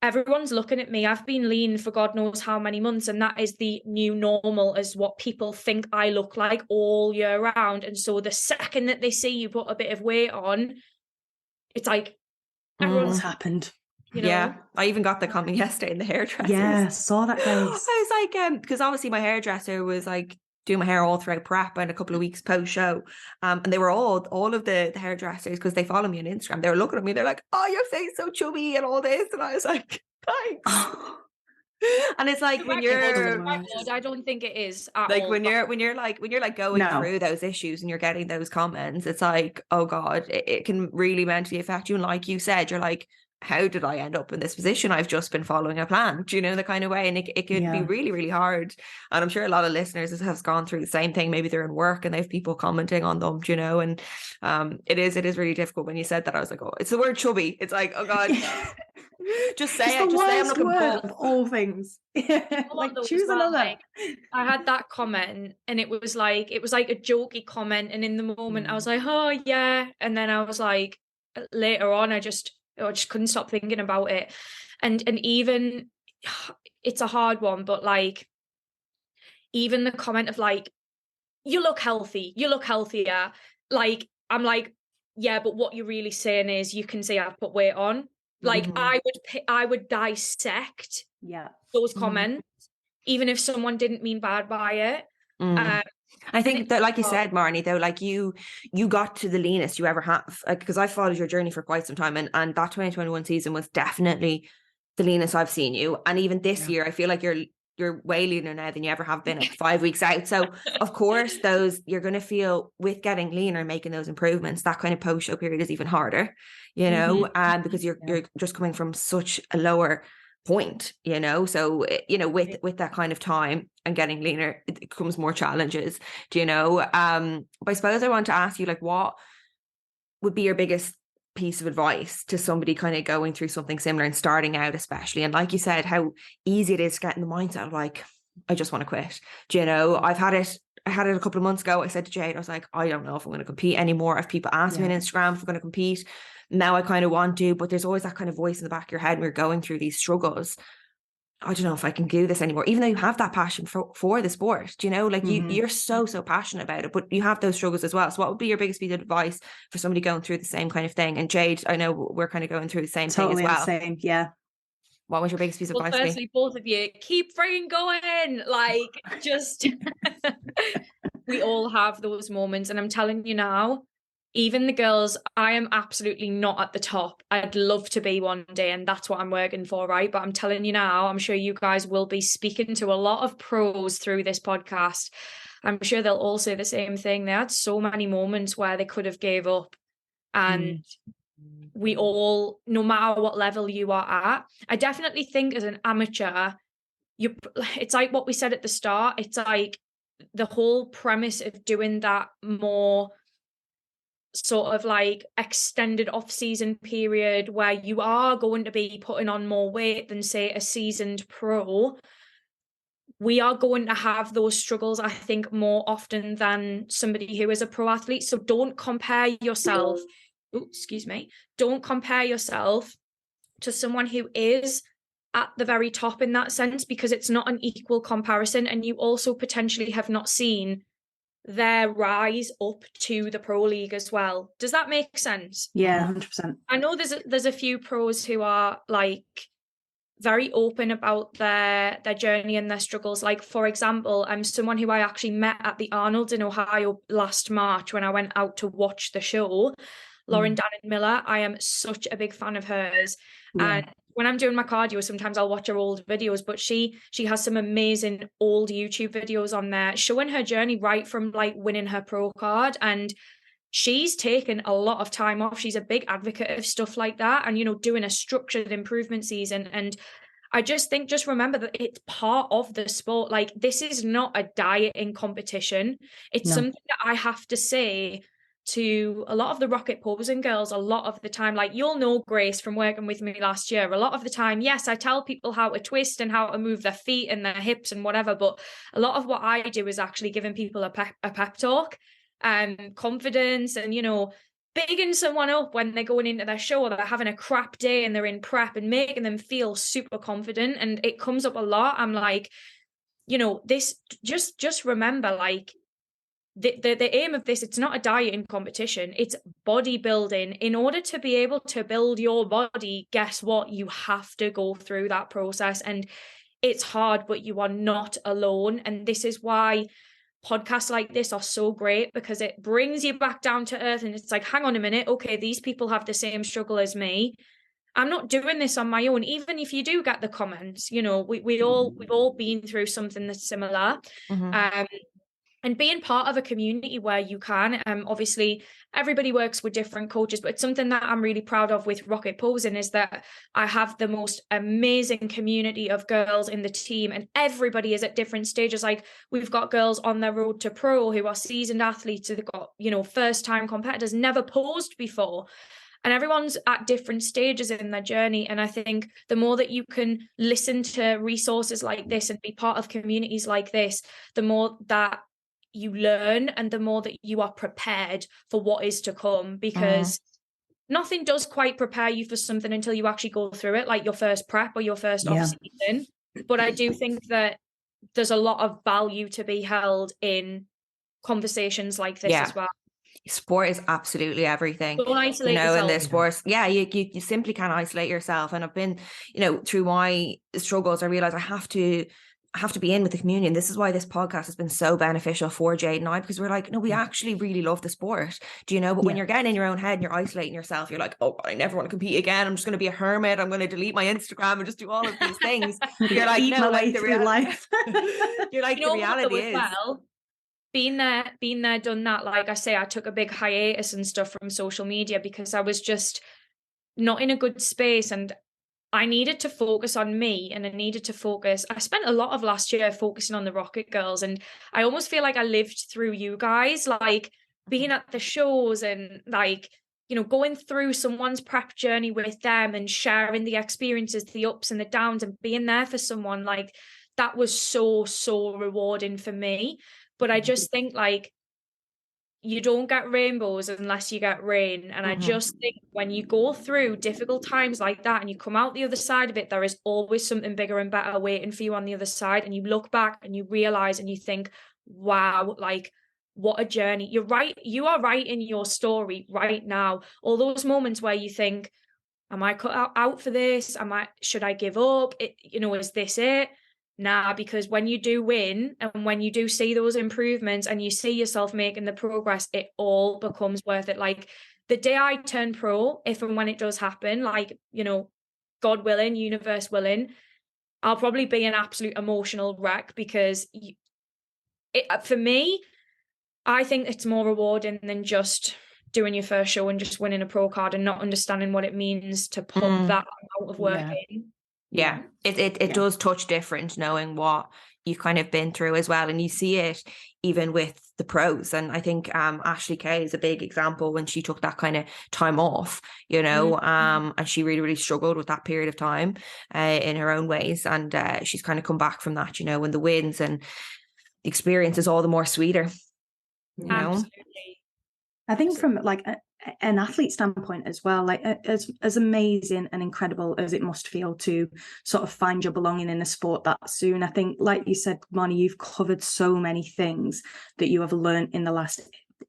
everyone's looking at me. I've been lean for God knows how many months, and that is the new normal, as what people think I look like all year round. And so the second that they see you put a bit of weight on, it's like everyone's happened. You know? Yeah, I even got the comment yesterday in the hairdressers. Yeah, saw that, Grace. I was like, because obviously my hairdresser was like doing my hair all throughout prep and a couple of weeks post show, and they were all of the hairdressers, because they follow me on Instagram, they were looking at me, they're like, oh, your face so chubby and all this, and I was like, thanks. And it's like, when you're, I don't think it is at like, all. when you're like going through those issues and you're getting those comments, it's like, oh God, it can really mentally affect you. And like you said, you're like, how did I end up in this position? I've just been following a plan, do you know, the kind of way. And it could be really, really hard. And I'm sure a lot of listeners have gone through the same thing. Maybe they're in work and they have people commenting on them, do you know, and it is really difficult. When you said that, I was like, oh, it's the word chubby. It's like, oh God. Just say it. Just say I'm looking word of all things. Like, choose another. Like, I had that comment and it was like a jokey comment, and in the moment I was like, oh yeah, and then I was like, later on I just couldn't stop thinking about it. And even, it's a hard one, but like, even the comment of like, you look healthy, you look healthier, like, I'm like, yeah, but what you're really saying is, you can see I've put weight on. Like, I would dissect those comments, even if someone didn't mean bad by it. I think that, like you said, Marnie, though, like you got to the leanest you ever have, because I followed your journey for quite some time, and that 2021 season was definitely the leanest I've seen you. And even this year, I feel like you're way leaner now than you ever have been at 5 weeks out. So of course, you're going to feel, with getting leaner and making those improvements, that kind of post show period is even harder, you know, because you're just coming from such a lower point, you know. So, you know, with that kind of time and getting leaner, it comes more challenges, do you know. But I suppose I want to ask you, like, what would be your biggest piece of advice to somebody kind of going through something similar and starting out, especially? And like you said, how easy it is to get in the mindset of like, I just want to quit, do you know. I had it a couple of months ago. I said to Jade, I was like, I don't know if I'm going to compete anymore. If people ask me on Instagram if I'm going to compete, now I kind of want to, but there's always that kind of voice in the back of your head when you're going through these struggles. I don't know if I can do this anymore, even though you have that passion for the sport, you know, like you're so passionate about it, but you have those struggles as well. So what would be your biggest piece of advice for somebody going through the same kind of thing? And Jade, I know we're kind of going through the same thing as well. Same, yeah. What was your biggest piece of advice? Firstly, both of you, keep freaking going. Like, just we all have those moments, and I'm telling you now, even the girls, I am absolutely not at the top. I'd love to be one day, and that's what I'm working for, right? But I'm telling you now, I'm sure you guys will be speaking to a lot of pros through this podcast. I'm sure they'll all say the same thing. They had so many moments where they could have gave up. And we all, no matter what level you are at, I definitely think as an amateur, it's like what we said at the start. It's like the whole premise of doing that more sort of like extended off-season period where you are going to be putting on more weight than, say, a seasoned pro, we are going to have those struggles, I think, more often than somebody who is a pro athlete. So don't compare yourself. Don't compare yourself to someone who is at the very top in that sense, because it's not an equal comparison. And you also potentially have not seen their rise up to the pro league as well. Does that make sense? Yeah, 100%. I know there's a few pros who are like very open about their journey and their struggles. Like, for example, I'm someone who I actually met at the Arnold in Ohio last March when I went out to watch the show. Lauren Dannon Miller, I am such a big fan of hers. Yeah. And when I'm doing my cardio, sometimes I'll watch her old videos, but she has some amazing old YouTube videos on there showing her journey right from like winning her pro card. And she's taken a lot of time off. She's a big advocate of stuff like that and, you know, doing a structured improvement season. And I just think, just remember that it's part of the sport. Like, this is not a dieting competition. It's something that I have to say to a lot of the rocket posing girls a lot of the time. Like, you'll know, Grace, from working with me last year, a lot of the time, yes, I tell people how to twist and how to move their feet and their hips and whatever, but a lot of what I do is actually giving people a pep talk and confidence and, you know, bigging someone up when they're going into their show or they're having a crap day and they're in prep and making them feel super confident. And it comes up a lot. I'm like, you know, this, just remember, like, the aim of this, it's not a dieting competition, it's bodybuilding. In order to be able to build your body, guess what? You have to go through that process, and it's hard, but you are not alone. And this is why podcasts like this are so great, because it brings you back down to earth. And it's like, hang on a minute, okay, these people have the same struggle as me. I'm not doing this on my own. Even if you do get the comments, you know, we've all been through something that's similar. And being part of a community where you can, obviously everybody works with different coaches, but it's something that I'm really proud of with Rocket Posing is that I have the most amazing community of girls in the team, and everybody is at different stages. Like, we've got girls on their road to pro who are seasoned athletes, who've got, you know, first time competitors, never posed before. And everyone's at different stages in their journey. And I think the more that you can listen to resources like this and be part of communities like this, the more that you learn and the more that you are prepared for what is to come, because nothing does quite prepare you for something until you actually go through it, like your first prep or your first off season. But I do think that there's a lot of value to be held in conversations like this as well. Sport is absolutely everything. Don't isolate yourself. In this sport, you simply can't isolate yourself. And I've been, you know, through my struggles, I realized I have to be in with the community. And this is why this podcast has been so beneficial for Jade and I, because we're like, no, we actually really love the sport. Do you know? But when you're getting in your own head and you're isolating yourself, you're like, oh, I never want to compete again. I'm just going to be a hermit. I'm going to delete my Instagram and just do all of these things. You're like, no, like the life. You're like, the reality is. Well, being there, done that. Like I say, I took a big hiatus and stuff from social media because I was just not in a good space, and I needed to focus on me, and I spent a lot of last year focusing on the Rocket Girls, and I almost feel like I lived through you guys, like being at the shows and, like, you know, going through someone's prep journey with them and sharing the experiences, the ups and the downs, and being there for someone. Like, that was so rewarding for me. But I just think, like, you don't get rainbows unless you get rain. And I just think when you go through difficult times like that and you come out the other side of it, there is always something bigger and better waiting for you on the other side. And you look back and you realize and you think, wow, like, what a journey. You're right. You are right in your story right now. All those moments where you think, am I cut out for this? Should I give up? Is this it? Nah, because when you do win and when you do see those improvements and you see yourself making the progress, it all becomes worth it. Like, the day I turn pro, if and when it does happen, like, you know, God willing, universe willing, I'll probably be an absolute emotional wreck, because for me, I think it's more rewarding than just doing your first show and just winning a pro card and not understanding what it means to put that amount of work in. Yeah. It does touch different knowing what you've kind of been through as well. And you see it even with the pros. And I think Ashley Kay is a big example when she took that kind of time off, you know, and she really, really struggled with that period of time in her own ways. And she's kind of come back from that, you know, when the wins and the experience is all the more sweeter, you know. Absolutely. I think from like an athlete standpoint as well, like as amazing and incredible as it must feel to sort of find your belonging in a sport that soon, I think, like you said, Marnie, you've covered so many things that you have learned in the last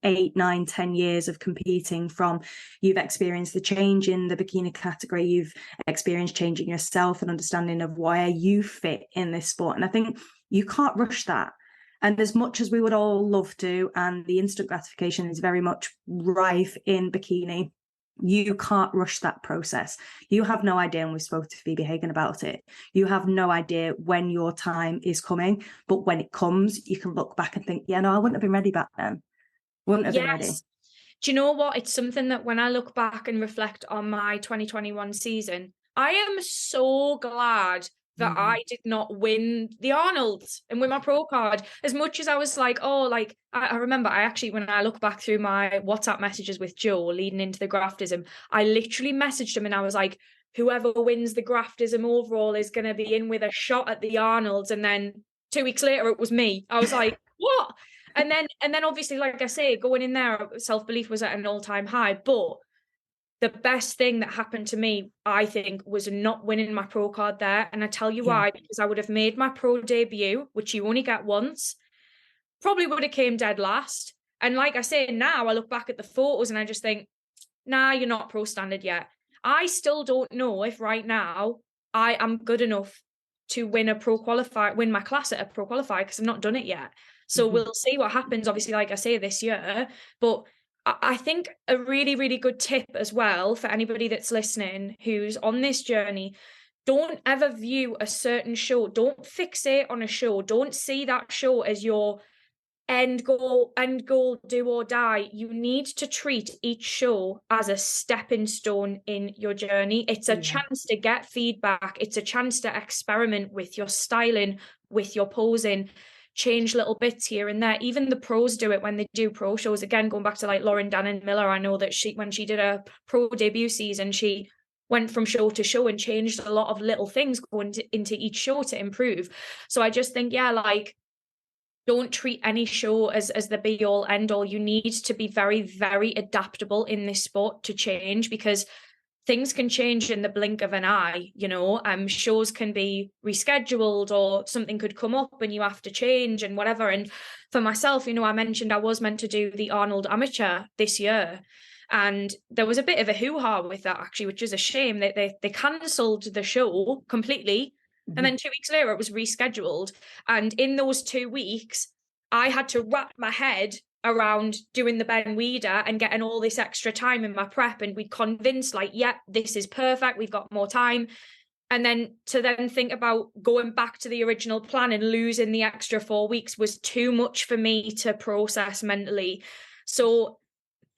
8, 9, 10 years of competing. From you've experienced the change in the bikini category, you've experienced changing yourself and understanding of where you fit in this sport. And I think you can't rush that. And as much as we would all love to, and the instant gratification is very much rife in bikini, you can't rush that process. You have no idea, and we spoke to Phoebe Hagen about it, you have no idea when your time is coming. But when it comes, you can look back and think, yeah, no, I wouldn't have been ready back then. Wouldn't have been ready. Do you know what? It's something that when I look back and reflect on my 2021 season, I am so glad that I did not win the Arnold and win my pro card. As much as I was like, oh, like, I remember I actually, when I look back through my WhatsApp messages with Joe leading into the graftism, I literally messaged him and I was like, whoever wins the graftism overall is going to be in with a shot at the Arnolds. And then 2 weeks later, it was me. I was like, what? And then obviously, like I say, going in there, self-belief was at an all-time high. But the best thing that happened to me, I think, was not winning my pro card there. And I tell you why, because I would have made my pro debut, which you only get once, probably would have came dead last. And like I say, now I look back at the photos and I just think, nah, you're not pro standard yet. I still don't know if right now I am good enough to win my class at a pro qualifier, because I've not done it yet. So we'll see what happens, obviously, like I say, this year. But I think a really, really good tip as well for anybody that's listening who's on this journey, don't ever view a certain show. Don't fixate on a show. Don't see that show as your end goal, do or die. You need to treat each show as a stepping stone in your journey. It's a chance to get feedback. It's a chance to experiment with your styling, with your posing, change little bits here and there. Even the pros do it when they do pro shows. Again, going back to like Lauren Dannon Miller, I know that when she did a pro debut season, she went from show to show and changed a lot of little things going into each show to improve. So I just think, like, don't treat any show as the be all end all. You need to be very, very adaptable in this sport to change, because things can change in the blink of an eye, you know. Shows can be rescheduled or something could come up and you have to change and whatever. And for myself, you know, I mentioned I was meant to do the Arnold Amateur this year. And there was a bit of a hoo-ha with that, actually, which is a shame. They cancelled the show completely. And then 2 weeks later, it was rescheduled. And in those 2 weeks, I had to wrap my head around doing the Ben Weeder and getting all this extra time in my prep. And we convinced, like, this is perfect. We've got more time. And then to think about going back to the original plan and losing the extra 4 weeks was too much for me to process mentally. So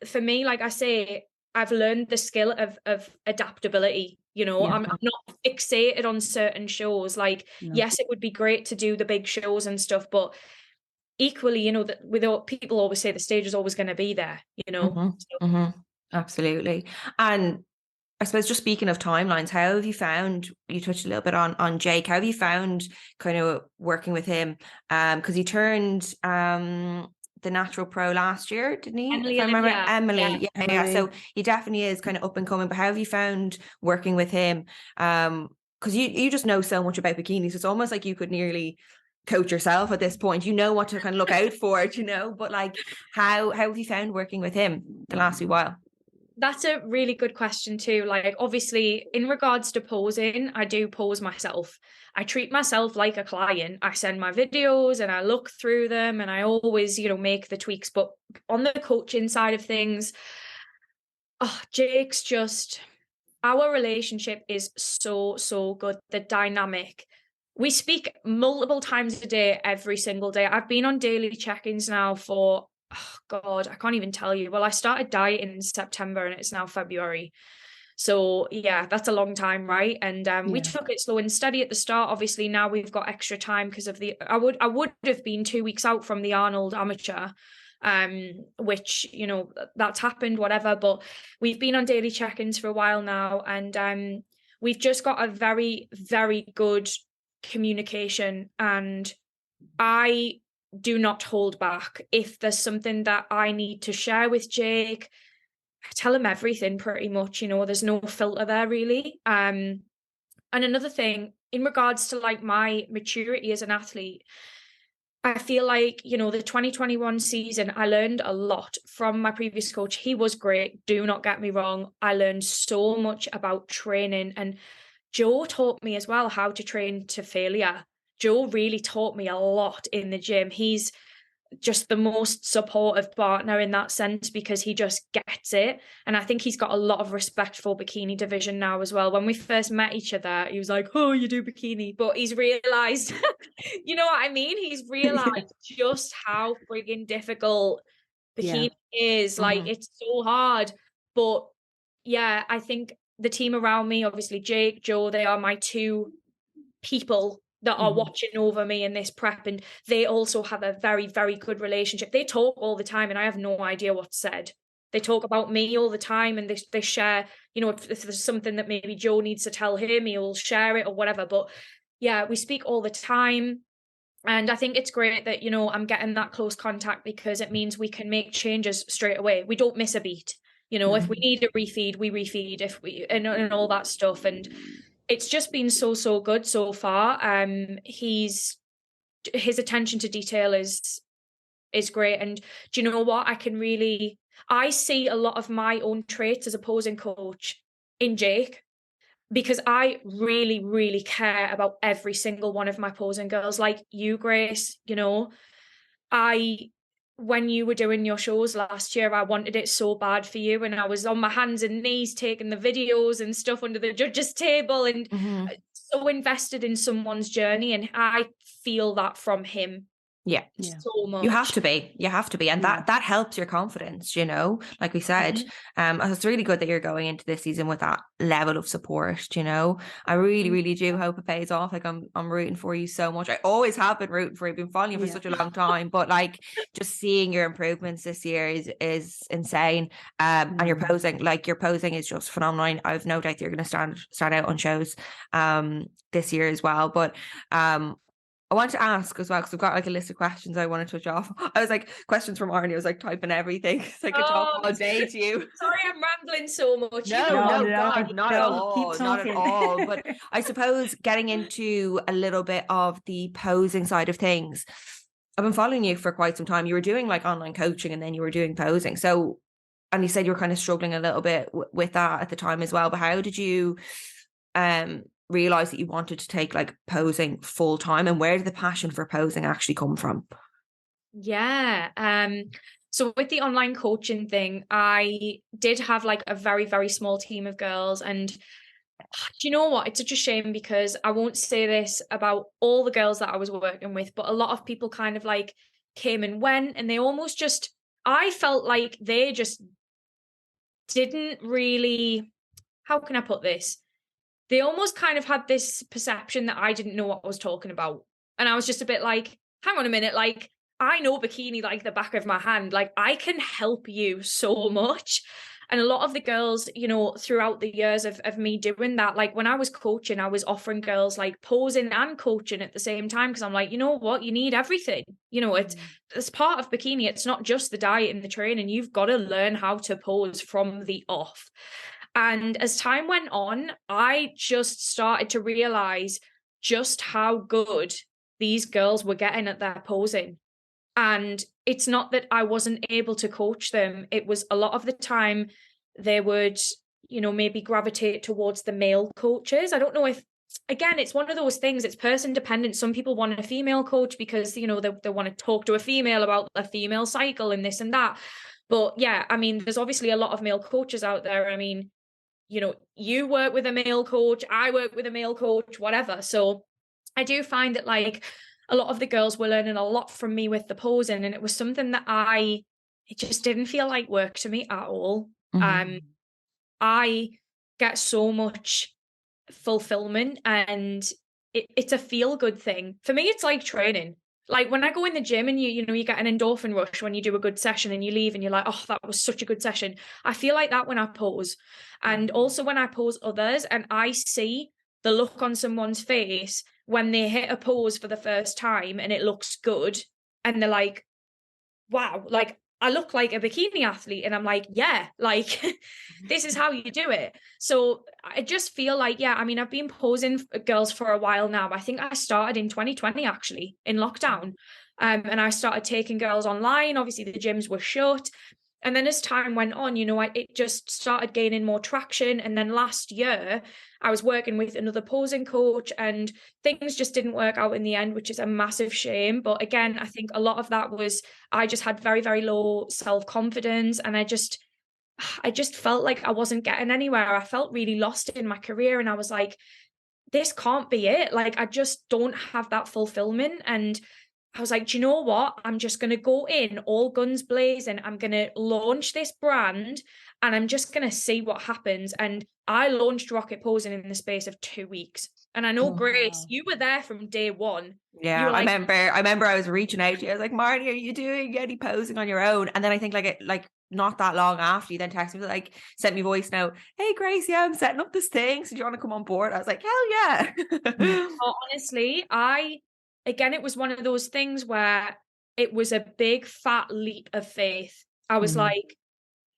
for me, like I say, I've learned the skill of adaptability. You know, I'm not fixated on certain shows. Like, yes, it would be great to do the big shows and stuff, but equally, you know, that people always say the stage is always going to be there, you know. Absolutely. And I suppose, just speaking of timelines, how have you found, you touched a little bit on Jake, how have you found kind of working with him? Because he turned the natural pro last year, didn't he? Emily, if I remember. Emily. Yeah. So he definitely is kind of up and coming. But how have you found working with him? Because you just know so much about bikinis. So it's almost like you could nearly coach yourself at this point. You know what to kind of look out for, you know. But like, how have you found working with him the last wee while? That's a really good question too. Like, obviously, in regards to posing, I do pose myself. I treat myself like a client. I send my videos and I look through them and I always, you know, make the tweaks. But on the coaching side of things, Jake's just, our relationship is so good. The dynamic. We speak multiple times a day, every single day. I've been on daily check-ins now for, oh God, I can't even tell you. Well, I started dieting in September and it's now February. So yeah, that's a long time, right? And we took it slow and steady at the start. Obviously now we've got extra time because of I would have been 2 weeks out from the Arnold amateur, which, you know, that's happened, whatever, but we've been on daily check-ins for a while now, and we've just got a very, very good communication, and I do not hold back. If there's something that I need to share with Jake, I tell him everything pretty much, you know, there's no filter there really. And another thing in regards to like my maturity as an athlete, I feel like, you know, the 2021 season, I learned a lot from my previous coach. He was great. Do not get me wrong. I learned so much about training, and Joe taught me as well how to train to failure. Joe really taught me a lot in the gym. He's just the most supportive partner in that sense because he just gets it. And I think he's got a lot of respect for bikini division now as well. When we first met each other, he was like, oh, you do bikini, but he's realized, you know what I mean? He's realized just how friggin' difficult bikini is. Like, it's so hard. But yeah, I think the team around me, obviously Jake, Joe, they are my two people that are watching over me in this prep, and they also have a very, very good relationship. They talk all the time and I have no idea what's said. They talk about me all the time, and they share, you know, if there's something that maybe Joe needs to tell him, he'll share it or whatever. But yeah, we speak all the time. And I think it's great that, you know, I'm getting that close contact because it means we can make changes straight away. We don't miss a beat. You know, if we need a refeed, we refeed, if we and all that stuff. And it's just been so good so far. His attention to detail is great. And do you know what? I see a lot of my own traits as a posing coach in Jake, because I really, really care about every single one of my posing girls. Like you, Grace, you know, when you were doing your shows last year, I wanted it so bad for you. And I was on my hands and knees taking the videos and stuff under the judges' table, and so invested in someone's journey. And I feel that from him. Yeah. So much. You have to be. And that helps your confidence, you know, like we said. It's really good that you're going into this season with that level of support, you know. I really, really do hope it pays off. Like I'm rooting for you so much. I always have been rooting for you, been following you for such a long time, but like just seeing your improvements this year is insane. And your posing is just phenomenal. I've no doubt you're going to stand out on shows this year as well. But I want to ask as well, because I've got like a list of questions I want to touch off. I was like, questions from Marnie. I was like typing everything so I could talk all day to you. Sorry, I'm rambling so much. No, God, not at all. Not at all. But I suppose getting into a little bit of the posing side of things, I've been following you for quite some time. You were doing like online coaching and then you were doing posing. So, and you said you were kind of struggling a little bit with that at the time as well. But how did you realize that you wanted to take like posing full time, and where did the passion for posing actually come from? So with the online coaching thing, I did have like a very, very small team of girls, and do you know what, it's such a shame because I won't say this about all the girls that I was working with, but a lot of people kind of like came and went, and they almost just, I felt like they just didn't really, how can I put this? They almost kind of had this perception that I didn't know what I was talking about. And I was just a bit like, hang on a minute, like, I know bikini like the back of my hand. Like, I can help you so much. And a lot of the girls, you know, throughout the years of me doing that, like when I was coaching, I was offering girls like posing and coaching at the same time. Because I'm like, you know what, you need everything. You know, it's part of bikini. It's not just the diet and the training. You've got to learn how to pose from the off. And as time went on, I just started to realize just how good these girls were getting at their posing. And it's not that I wasn't able to coach them. It was a lot of the time they would, you know, maybe gravitate towards the male coaches. I don't know if, again, it's one of those things, it's person dependent. Some people want a female coach because, you know, they want to talk to a female about a female cycle and this and that. But yeah, I mean, there's obviously a lot of male coaches out there. I mean, you know, you work with a male coach, I work with a male coach, whatever. So I do find that like a lot of the girls were learning a lot from me with the posing, and it was something that it just didn't feel like work to me at all. I get so much fulfillment, and it's a feel good thing. For me, it's like training. Like when I go in the gym and you get an endorphin rush when you do a good session and you leave and you're like, oh, that was such a good session. I feel like that when I pose, and also when I pose others and I see the look on someone's face when they hit a pose for the first time and it looks good, and they're like, wow, like I look like a bikini athlete, and I'm like, yeah, like this is how you do it. So I just feel like, yeah, I mean, I've been posing for girls for a while now. I think I started in 2020 actually in lockdown. And I started taking girls online. Obviously the gyms were shut. And then as time went on, it just started gaining more traction. And then last year, I was working with another posing coach, and things just didn't work out in the end, which is a massive shame. But again, I think a lot of that was I just had very, very low self-confidence, and I just felt like I wasn't getting anywhere. I felt really lost in my career, and I was like, this can't be it. Like, I just don't have that fulfillment. And I was like, do you know what? I'm just going to go in all guns blazing. I'm going to launch this brand and I'm just going to see what happens. And I launched Rocket Posing in the space of 2 weeks. And I know, Grace, you were there from day one. Yeah, like, I remember I was reaching out to you. I was like, Marnie, are you doing any posing on your own? And then I think like not that long after, you then texted me, like, sent me a voice note. Hey, Grace, yeah, I'm setting up this thing. So do you want to come on board? I was like, hell yeah. Honestly, again, it was one of those things where it was a big fat leap of faith. I was like,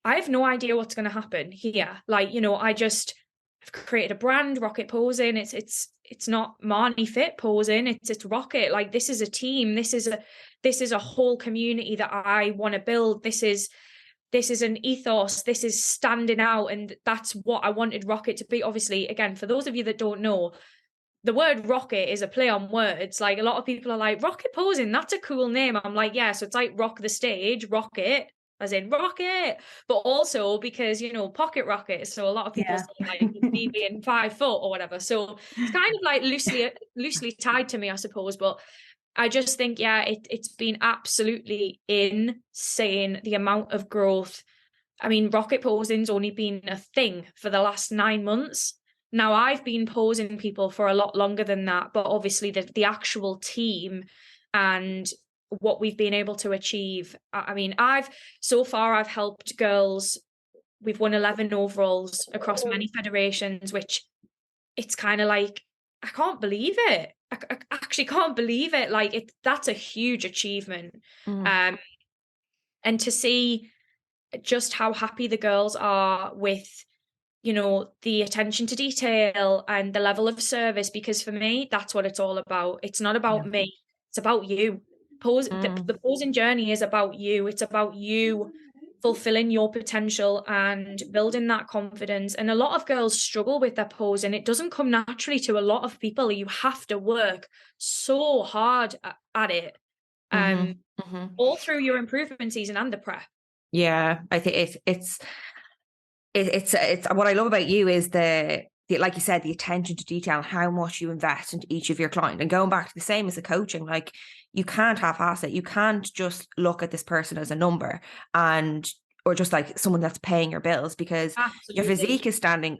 I have no idea what's going to happen here. Like, I've created a brand, Rocket Posing. It's not Marnie Fit Posing. It's Rocket. Like, this is a team. This is a whole community that I want to build. This is an ethos. This is standing out. And that's what I wanted Rocket to be. Obviously, again, for those of you that don't know, the word rocket is a play on words. Like, a lot of people are like, Rocket Posing, that's a cool name. I'm like, yeah, so it's like rock the stage, rocket, as in rocket, but also because, pocket rocket. So a lot of people say like me being 5 foot or whatever. So it's kind of like loosely tied to me, I suppose. But I just think, yeah, it's been absolutely insane, the amount of growth. I mean, Rocket Posing's only been a thing for the last 9 months. Now, I've been posing people for a lot longer than that, but obviously the actual team and what we've been able to achieve. I mean, I've helped girls. We've won 11 overalls across many federations, which it's kind of like, I can't believe it. I actually can't believe it. Like, that's a huge achievement. And to see just how happy the girls are with, the attention to detail and the level of service, because for me, that's what it's all about. It's not about me. It's about you. The posing journey is about you. It's about you fulfilling your potential and building that confidence. And a lot of girls struggle with their pose, and it doesn't come naturally to a lot of people. You have to work so hard at it, all through your improvement season and the prep. Yeah, I think it's what I love about you is the like you said, the attention to detail, how much you invest into each of your clients. And going back to the same as the coaching, like, you can't half-ass it. You can't just look at this person as a number or just like someone that's paying your bills, because your physique is standing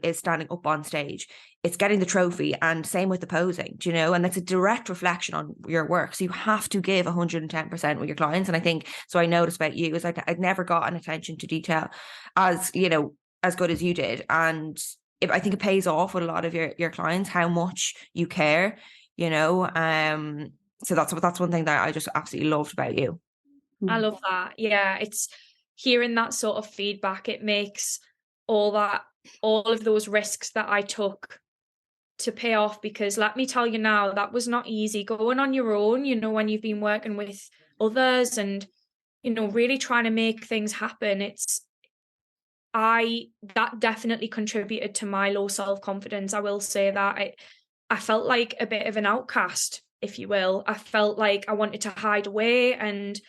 up on stage. It's getting the trophy, and same with the posing, and that's a direct reflection on your work. So you have to give 110% with your clients. And I think, so I noticed about you is I'd never got an attention to detail as good as you did. And I think it pays off with a lot of your clients, how much you care, so that's one thing that I just absolutely loved about you. I love that. Yeah, it's hearing that sort of feedback. It makes all of those risks that I took to pay off, because let me tell you now, that was not easy going on your own, when you've been working with others and, really trying to make things happen. That definitely contributed to my low self-confidence. I will say that I felt like a bit of an outcast, if you will. I felt like I wanted to hide away, and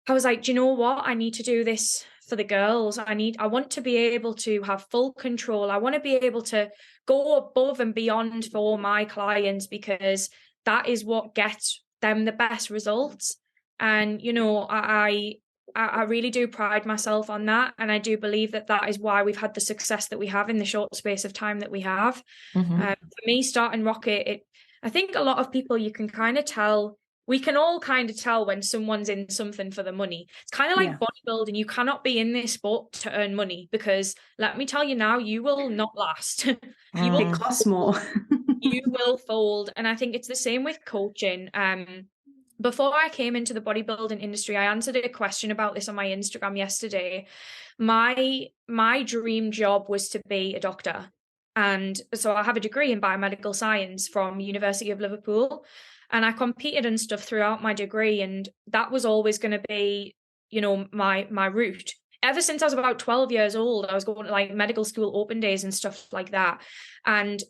I was like, do you know what? I need to do this for the girls. I want to be able to have full control. I want to be able to go above and beyond for my clients, because that is what gets them the best results. And, I I really do pride myself on that. And I do believe that that is why we've had the success that we have in the short space of time that we have. For me, starting Rocket, I think a lot of people, you can kind of tell, we can all kind of tell when someone's in something for the money. It's kind of like bodybuilding. You cannot be in this sport to earn money, because let me tell you now, you will not last. It costs more. You will fold. And I think it's the same with coaching. Before I came into the bodybuilding industry, I answered a question about this on my Instagram yesterday. My dream job was to be a doctor. And so I have a degree in biomedical science from University of Liverpool. And I competed and stuff throughout my degree. And that was always going to be, you know, my route. Ever since I was about 12 years old, I was going to like medical school open days and stuff like that. And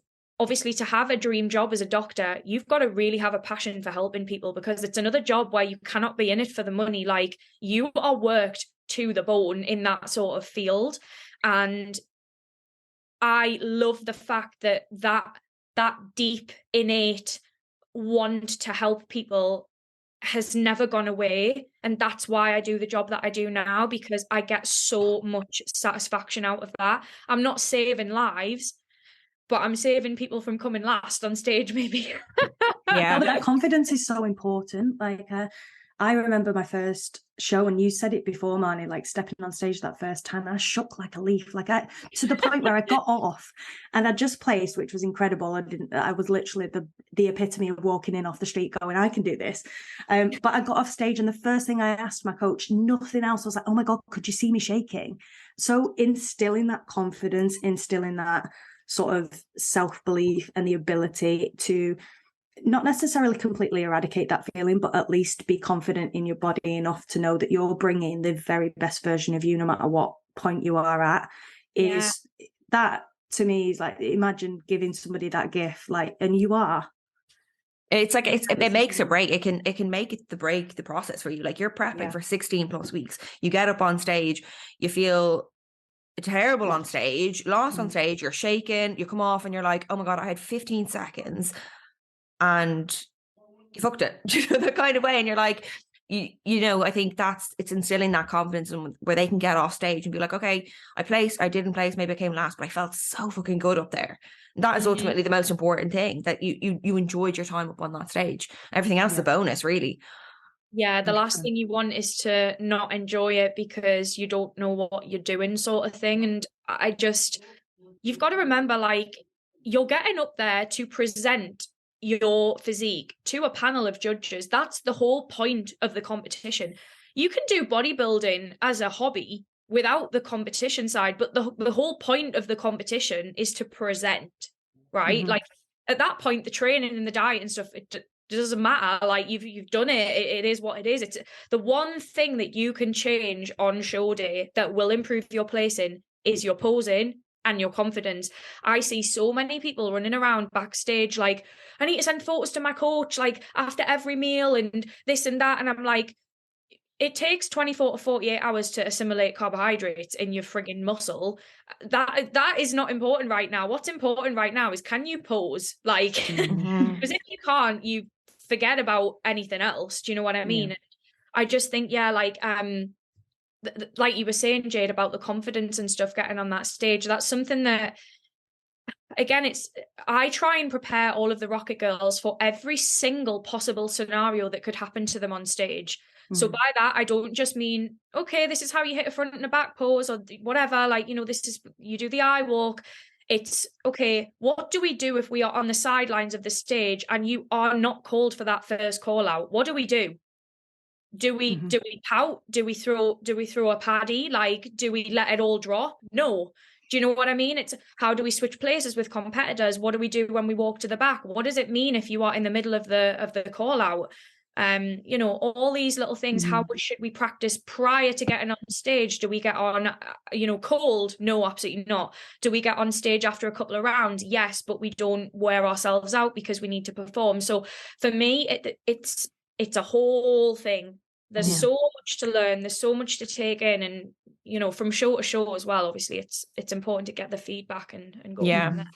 obviously, to have a dream job as a doctor, you've got to really have a passion for helping people, because it's another job where you cannot be in it for the money. Like, you are worked to the bone in that sort of field. And I love the fact that deep, innate want to help people has never gone away. And that's why I do the job that I do now, because I get so much satisfaction out of that. I'm not saving lives, but I'm saving people from coming last on stage, maybe. Yeah, but that confidence is so important. Like, I remember my first show, and you said it before, Marnie, like stepping on stage that first time, I shook like a leaf, like to the point where I got off, and I just placed, which was incredible. I was literally the epitome of walking in off the street going, I can do this. But I got off stage, and the first thing I asked my coach, nothing else, I was like, oh my God, could you see me shaking? So instilling that confidence, instilling that sort of self-belief and the ability to not necessarily completely eradicate that feeling, but at least be confident in your body enough to know that you're bringing the very best version of you, no matter what point you are at, is that, to me, is like, imagine giving somebody that gift, like, and you are. It's like it makes or break. It can make it the process for you. Like, you're prepping for 16 plus weeks. You get up on stage, you feel terrible on stage, lost on stage, you're shaking, you come off and you're like, oh my God, I had 15 seconds and you fucked it. You know, that kind of way. And you're like, you know, I think it's instilling that confidence in where they can get off stage and be like, okay, I didn't place, maybe I came last, but I felt so fucking good up there. And that is ultimately the most important thing, that you enjoyed your time up on that stage. Everything else is a bonus, really. Yeah, the last thing you want is to not enjoy it because you don't know what you're doing, sort of thing. And you've got to remember, like, you're getting up there to present your physique to a panel of judges. That's the whole point of the competition. You can do bodybuilding as a hobby without the competition side, but the whole point of the competition is to present, right? Like, at that point, the training and the diet and stuff, it doesn't matter. Like, you've done it. It is what it is. It's the one thing that you can change on show day that will improve your placing is your posing and your confidence. I see so many people running around backstage like, I need to send photos to my coach, like, after every meal and this and that. And I'm like, it takes 24 to 48 hours to assimilate carbohydrates in your frigging muscle. That is not important right now. What's important right now is, can you pose? Like, because if you can't, you forget about anything else. Do you know what I mean? I just think, like you were saying, Jade, about the confidence and stuff getting on that stage, that's something that, again, I try and prepare all of the Rocket girls for every single possible scenario that could happen to them on stage. So by that, I don't just mean, okay, this is how you hit a front and a back pose or whatever, like, you know, you do the eye walk. It's, okay, what do we do if we are on the sidelines of the stage and you are not called for that first call out? What do we do? Do we pout? Do we throw a paddy? Like, do we let it all drop? No. Do you know what I mean? It's, how do we switch places with competitors? What do we do when we walk to the back? What does it mean if you are in the middle of the call out? You know, all these little things. How should we practice prior to getting on stage? Do we get on, cold? No, absolutely not. Do we get on stage after a couple of rounds? Yes, but we don't wear ourselves out because we need to perform. So for me, it's a whole thing. There's so much to learn. There's so much to take in, and, you know, from show to show as well. Obviously, it's important to get the feedback and go from there.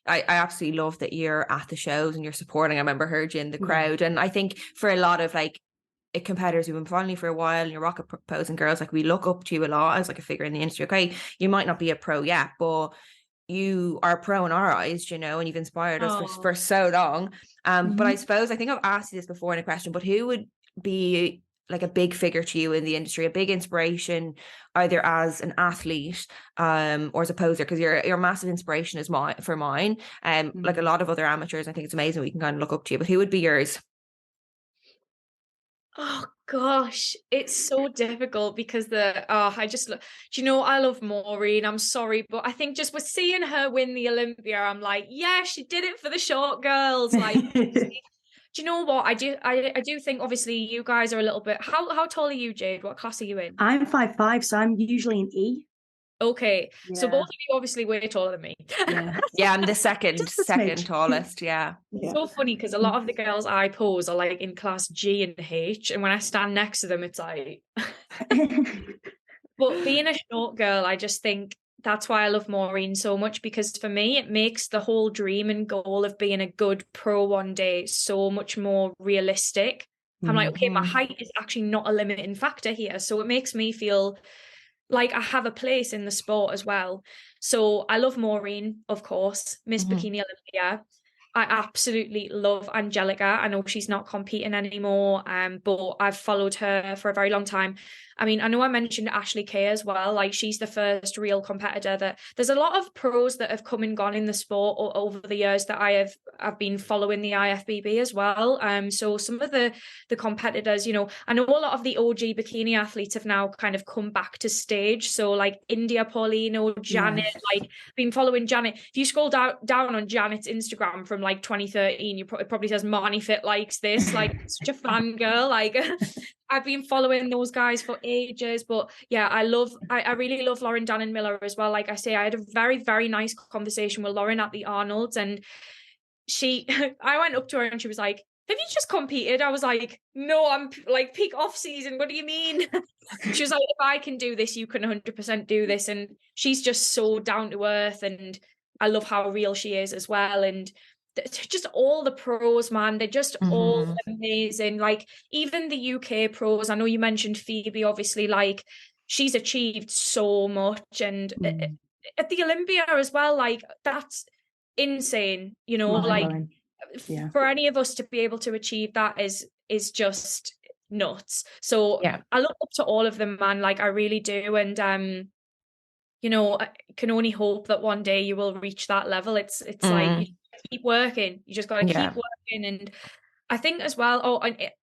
I absolutely love that you're at the shows and you're supporting. I remember heard you in the crowd, and I think for a lot of, like, competitors who've been following you for a while and you're rocket posing girls, like we look up to you a lot as like a figure in the industry. Okay, you might not be a pro yet, but you are a pro in our eyes, you know, and you've inspired us for so long. But I suppose, I think I've asked you this before in a question, but who would be like a big figure to you in the industry, a big inspiration, either as an athlete or as a poser? Because you're a massive inspiration for mine. Like a lot of other amateurs, I think it's amazing we can kind of look up to you. But who would be yours? Oh gosh, it's so difficult because I just do you know, I love Maureen, I'm sorry, but I think just with seeing her win the Olympia, I'm like, yeah, she did it for the short girls. Like, do you know what? I do think obviously you guys are a little bit, how tall are you, Jade? What class are you in? I'm 5'5", so I'm usually an E. Okay, so both of you obviously way taller than me. Yeah, I'm the second tallest. Yeah. So funny because a lot of the girls I pose are like in class G and H, and when I stand next to them, it's like. But being a short girl, I just think that's why I love Maureen so much, because for me, it makes the whole dream and goal of being a good pro one day so much more realistic. I'm like, okay, my height is actually not a limiting factor here, so it makes me feel like I have a place in the sport as well. So I love Maureen, of course, Miss Bikini Olympia. I absolutely love Angelica. I know she's not competing anymore, but I've followed her for a very long time. I mean, I know I mentioned Ashley Kay as well. Like, she's the first real competitor that there's a lot of pros that have come and gone in the sport over the years that I've been following the IFBB as well. So some of the competitors, you know, I know a lot of the OG bikini athletes have now kind of come back to stage. So like India Paulino, Janet, like been following Janet. If you scroll down on Janet's Instagram from like 2013, it probably says Marnie Fit likes this, like such a fangirl. Like I've been following those guys for ages, but yeah, I really love Lauren Dannon Miller as well. Like I say, I had a very, very nice conversation with Lauren at the Arnold's, and I went up to her and she was like, have you just competed? I was like, no, I'm like peak off season. What do you mean? She was like, if I can do this, you can 100% do this. And she's just so down to earth, and I love how real she is as well. And just all the pros, man, they're just all amazing. Like even the UK pros, I know you mentioned Phoebe, obviously, like she's achieved so much, and at the Olympia as well, like that's insane, you know. Like for any of us to be able to achieve that is just nuts. So I look up to all of them, man, like I really do. And you know, I can only hope that one day you will reach that level. It's like you keep working, you just got to keep working. And I think as well,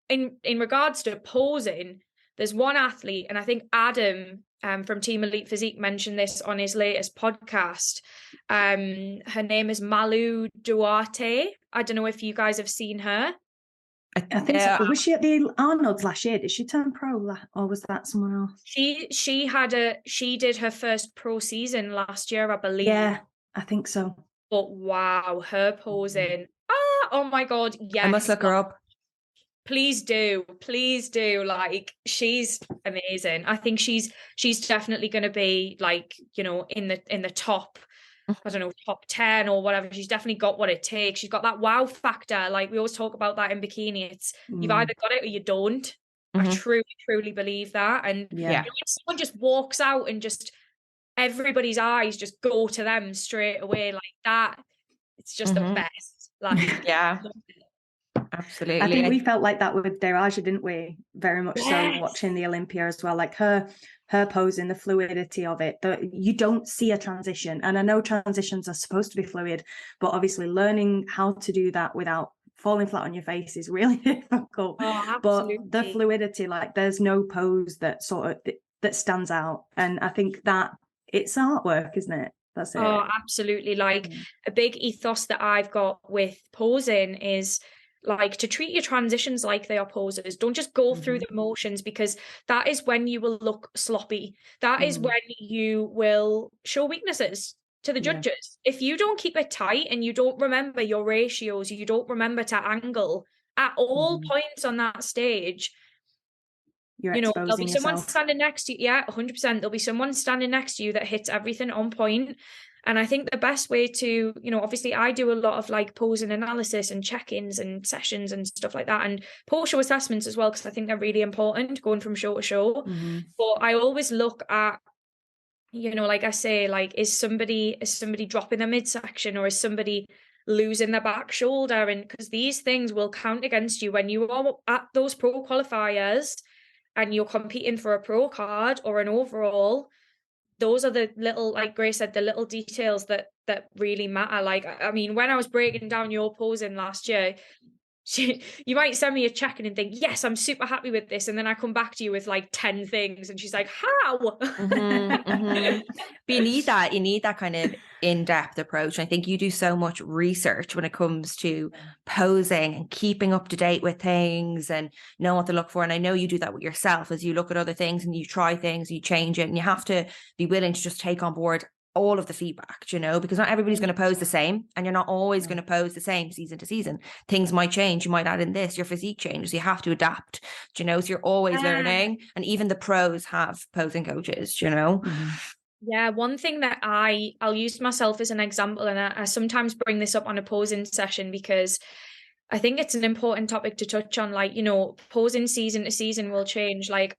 in regards to posing, there's one athlete, and I think Adam from Team Elite Physique mentioned this on his latest podcast. Her name is Malu Duarte. I don't know if you guys have seen her. I think so. Was she at the Arnold's last year? Did she turn pro, or was that someone else? She did her first pro season last year, I believe. Yeah, I think so. But wow, her posing. Oh my God, yes. I must look her up. Please do. Like, she's amazing. I think she's definitely going to be like, you know, in the top, I don't know, top 10 or whatever. She's definitely got what it takes. She's got that wow factor. Like we always talk about that in bikini. It's you've either got it or you don't. I truly believe that. And you know, when someone just walks out and just everybody's eyes just go to them straight away like that, it's just the best. Like absolutely. I think we felt like that with Deraja, didn't we? Very much so, watching the Olympia as well. Like her posing, the fluidity of it, you don't see a transition. And I know transitions are supposed to be fluid, but obviously learning how to do that without falling flat on your face is really difficult. But the fluidity, like there's no pose that that stands out. And I think that it's artwork, isn't it? That's it. Oh, absolutely. Like a big ethos that I've got with posing is like to treat your transitions like they are poses. Don't just go through the motions, because that is when you will look sloppy. That is when you will show weaknesses to the judges. If you don't keep it tight and you don't remember your ratios, you don't remember to angle at all points on that stage, you're there'll be someone yourself. standing next to you. Yeah, 100%. There'll be someone standing next to you that hits everything on point. And I think the best way to, obviously I do a lot of like posing analysis and check-ins and sessions and stuff like that, and post-show assessments as well, because I think they're really important going from show to show. Mm-hmm. But I always look at, like I say, like, is somebody dropping their midsection, or is somebody losing their back shoulder? And because these things will count against you when you are at those pro qualifiers and you're competing for a pro card or an overall. Those are the little, like Grace said, the little details that really matter. Like, I mean, when I was breaking down your posing last year, you might send me a check-in and think, yes, I'm super happy with this, and then I come back to you with like 10 things, and she's like, how? Mm-hmm, mm-hmm. But you need that kind of in-depth approach. I think you do so much research when it comes to posing and keeping up to date with things and know what to look for. And I know you do that with yourself, as you look at other things and you try things, you change it, and you have to be willing to just take on board all of the feedback, because not everybody's going to pose the same, and you're not always going to pose the same season to season. Things might change. You might add in this, your physique changes. You have to adapt, so you're always learning. And even the pros have posing coaches, Mm-hmm. Yeah, one thing that I'll use myself as an example, and I sometimes bring this up on a posing session because I think it's an important topic to touch on. Like, posing season to season will change. Like,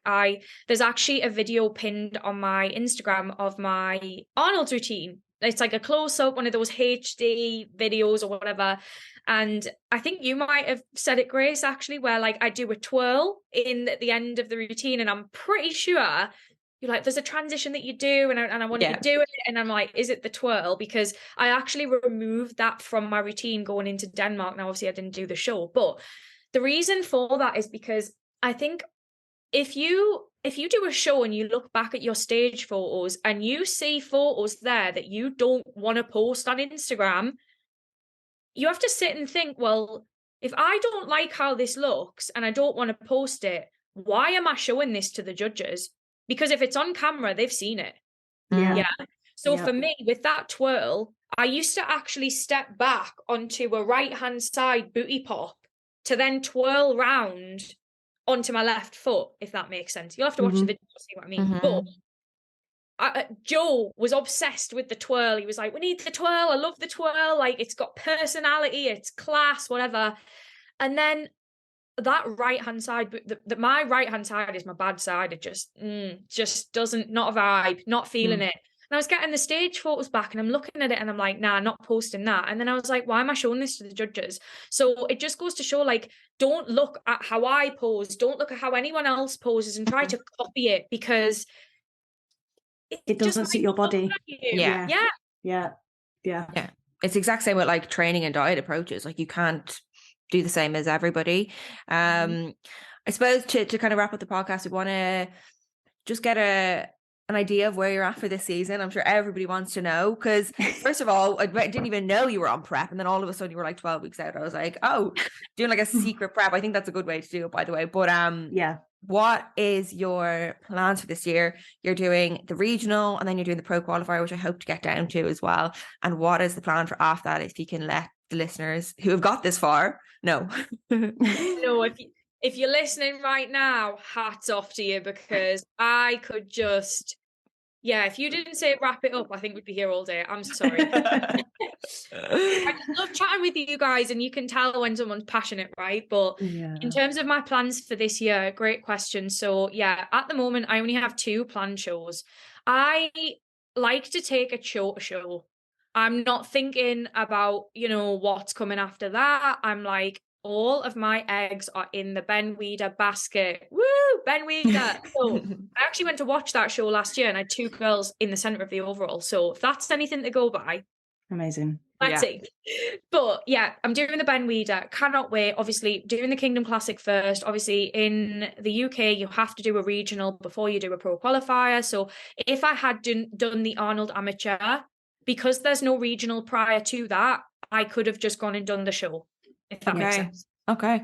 there's actually a video pinned on my Instagram of my Arnold's routine. It's like a close-up, one of those HD videos or whatever. And I think you might have said it, Grace, actually, where like I do a twirl in at the end of the routine, and I'm pretty sure you're like, there's a transition that you do, and I want you to do it. And I'm like, is it the twirl? Because I actually removed that from my routine going into Denmark. Now, obviously I didn't do the show, but the reason for that is because I think if you do a show and you look back at your stage photos and you see photos there that you don't want to post on Instagram, you have to sit and think, well, if I don't like how this looks and I don't want to post it, why am I showing this to the judges? Because if it's on camera, they've seen it. Yeah. So for me, with that twirl, I used to actually step back onto a right-hand side booty pop to then twirl round onto my left foot, if that makes sense. You'll have to watch the video to see what I mean. But Joe was obsessed with the twirl. He was like, we need the twirl. I love the twirl. Like, it's got personality, it's class, whatever. And then that right-hand side, my right-hand side is my bad side. It just doesn't, not a vibe, not feeling it. And I was getting the stage photos back and I'm looking at it and I'm like, nah, not posting that. And then I was like, why am I showing this to the judges? So it just goes to show, like, don't look at how I pose. Don't look at how anyone else poses and try to copy it, because it doesn't suit your body. Yeah. It's the exact same with like training and diet approaches. Like, you can't do the same as everybody. I suppose to kind of wrap up the podcast, we want to just get an idea of where you're at for this season. I'm sure everybody wants to know, because first of all, I didn't even know you were on prep, and then all of a sudden you were like 12 weeks out. I was like, oh, doing like a secret prep. I think that's a good way to do it, by the way. But what is your plans for this year? You're doing the regional and then you're doing the pro qualifier, which I hope to get down to as well. And what is the plan for after that, if you can let the listeners who have got this far know? No, if you're listening right now, hats off to you, because I could just, if you didn't say wrap it up, I think we'd be here all day. I'm sorry. I just love chatting with you guys, and you can tell when someone's passionate, right? But in terms of my plans for this year, great question. So at the moment, I only have 2 planned shows. I like to take it show to show. I'm not thinking about, what's coming after that. I'm like, all of my eggs are in the Ben Weider basket. Woo, Ben Weider. So I actually went to watch that show last year and I had 2 girls in the center of the overall. So if that's anything to go by. Amazing. Let's see. But I'm doing the Ben Weider. Cannot wait. Obviously, doing the Kingdom Classic first. Obviously, in the UK, you have to do a regional before you do a pro qualifier. So if I had done the Arnold Amateur, because there's no regional prior to that, I could have just gone and done the show. If that makes sense. Okay.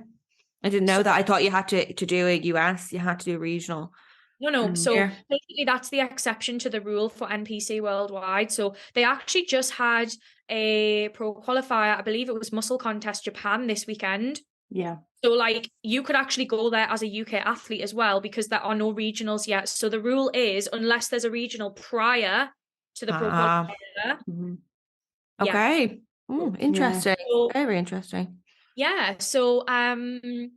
I didn't know that. I thought you had to do a US, you had to do a regional. No. So basically that's the exception to the rule for NPC worldwide. So they actually just had a pro qualifier. I believe it was Muscle Contest Japan this weekend. Yeah. So like you could actually go there as a UK athlete as well, because there are no regionals yet. So the rule is, unless there's a regional prior to the pro qualifier. Mm-hmm. Okay. Interesting. So, very interesting. Yeah. So plan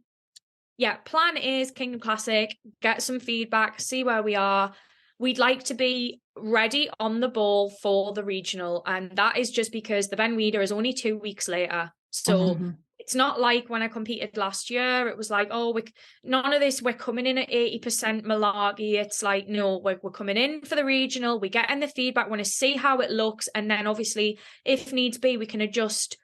is Kingdom Classic, get some feedback, see where we are. We'd like to be ready on the ball for the regional, and that is just because the Ben Weider is only 2 weeks later. So it's not like when I competed last year, it was like, oh, none of this, we're coming in at 80% malarkey. It's like, no, we're coming in for the regional, we get in the feedback, want to see how it looks, and then obviously, if needs be, we can adjust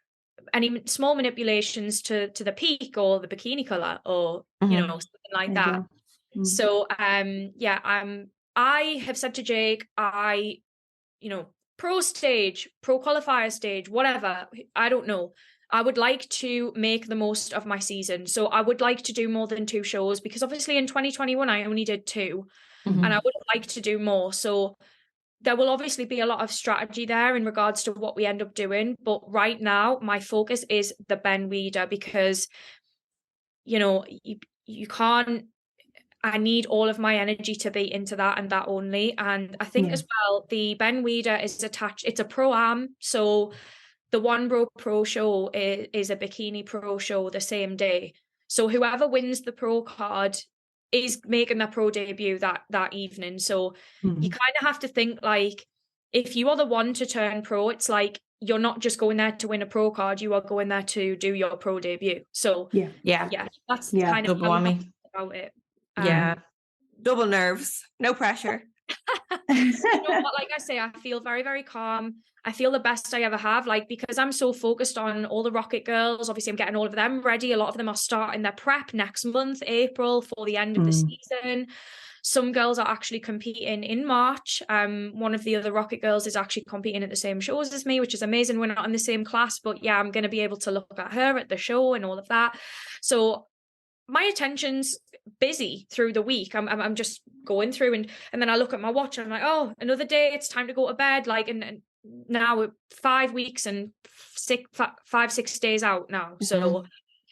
any small manipulations to the peak or the bikini color, or something like that. So I have said to Jake, pro stage, pro qualifier stage, whatever, I don't know, I would like to make the most of my season. So I would like to do more than 2 shows, because obviously in 2021 I only did 2, and I would like to do more. So there will obviously be a lot of strategy there in regards to what we end up doing. But right now, my focus is the Ben Weider, because, you can't, I need all of my energy to be into that and that only. And I think as well, the Ben Weider is attached, it's a pro-am. So the One Bro Pro show is a bikini pro show the same day. So whoever wins the pro card is making their pro debut that evening. So you kind of have to think, like, if you are the one to turn pro, it's like you're not just going there to win a pro card, you are going there to do your pro debut. So that's kind of how I think about it. Double nerves, no pressure. You know what, like I say, I feel very, very calm. I feel the best I ever have, like, because I'm so focused on all the Rocket girls. Obviously I'm getting all of them ready. A lot of them are starting their prep next month, April, for the end of the season. Some girls are actually competing in March. One of the other Rocket girls is actually competing at the same shows as me, which is amazing. We're not in the same class, but yeah, I'm going to be able to look at her at the show and all of that. So my attention's busy through the week. I'm just going through, and then I look at my watch and I'm like, oh, another day, it's time to go to bed. Like, and now 5 weeks and 6 days out now. So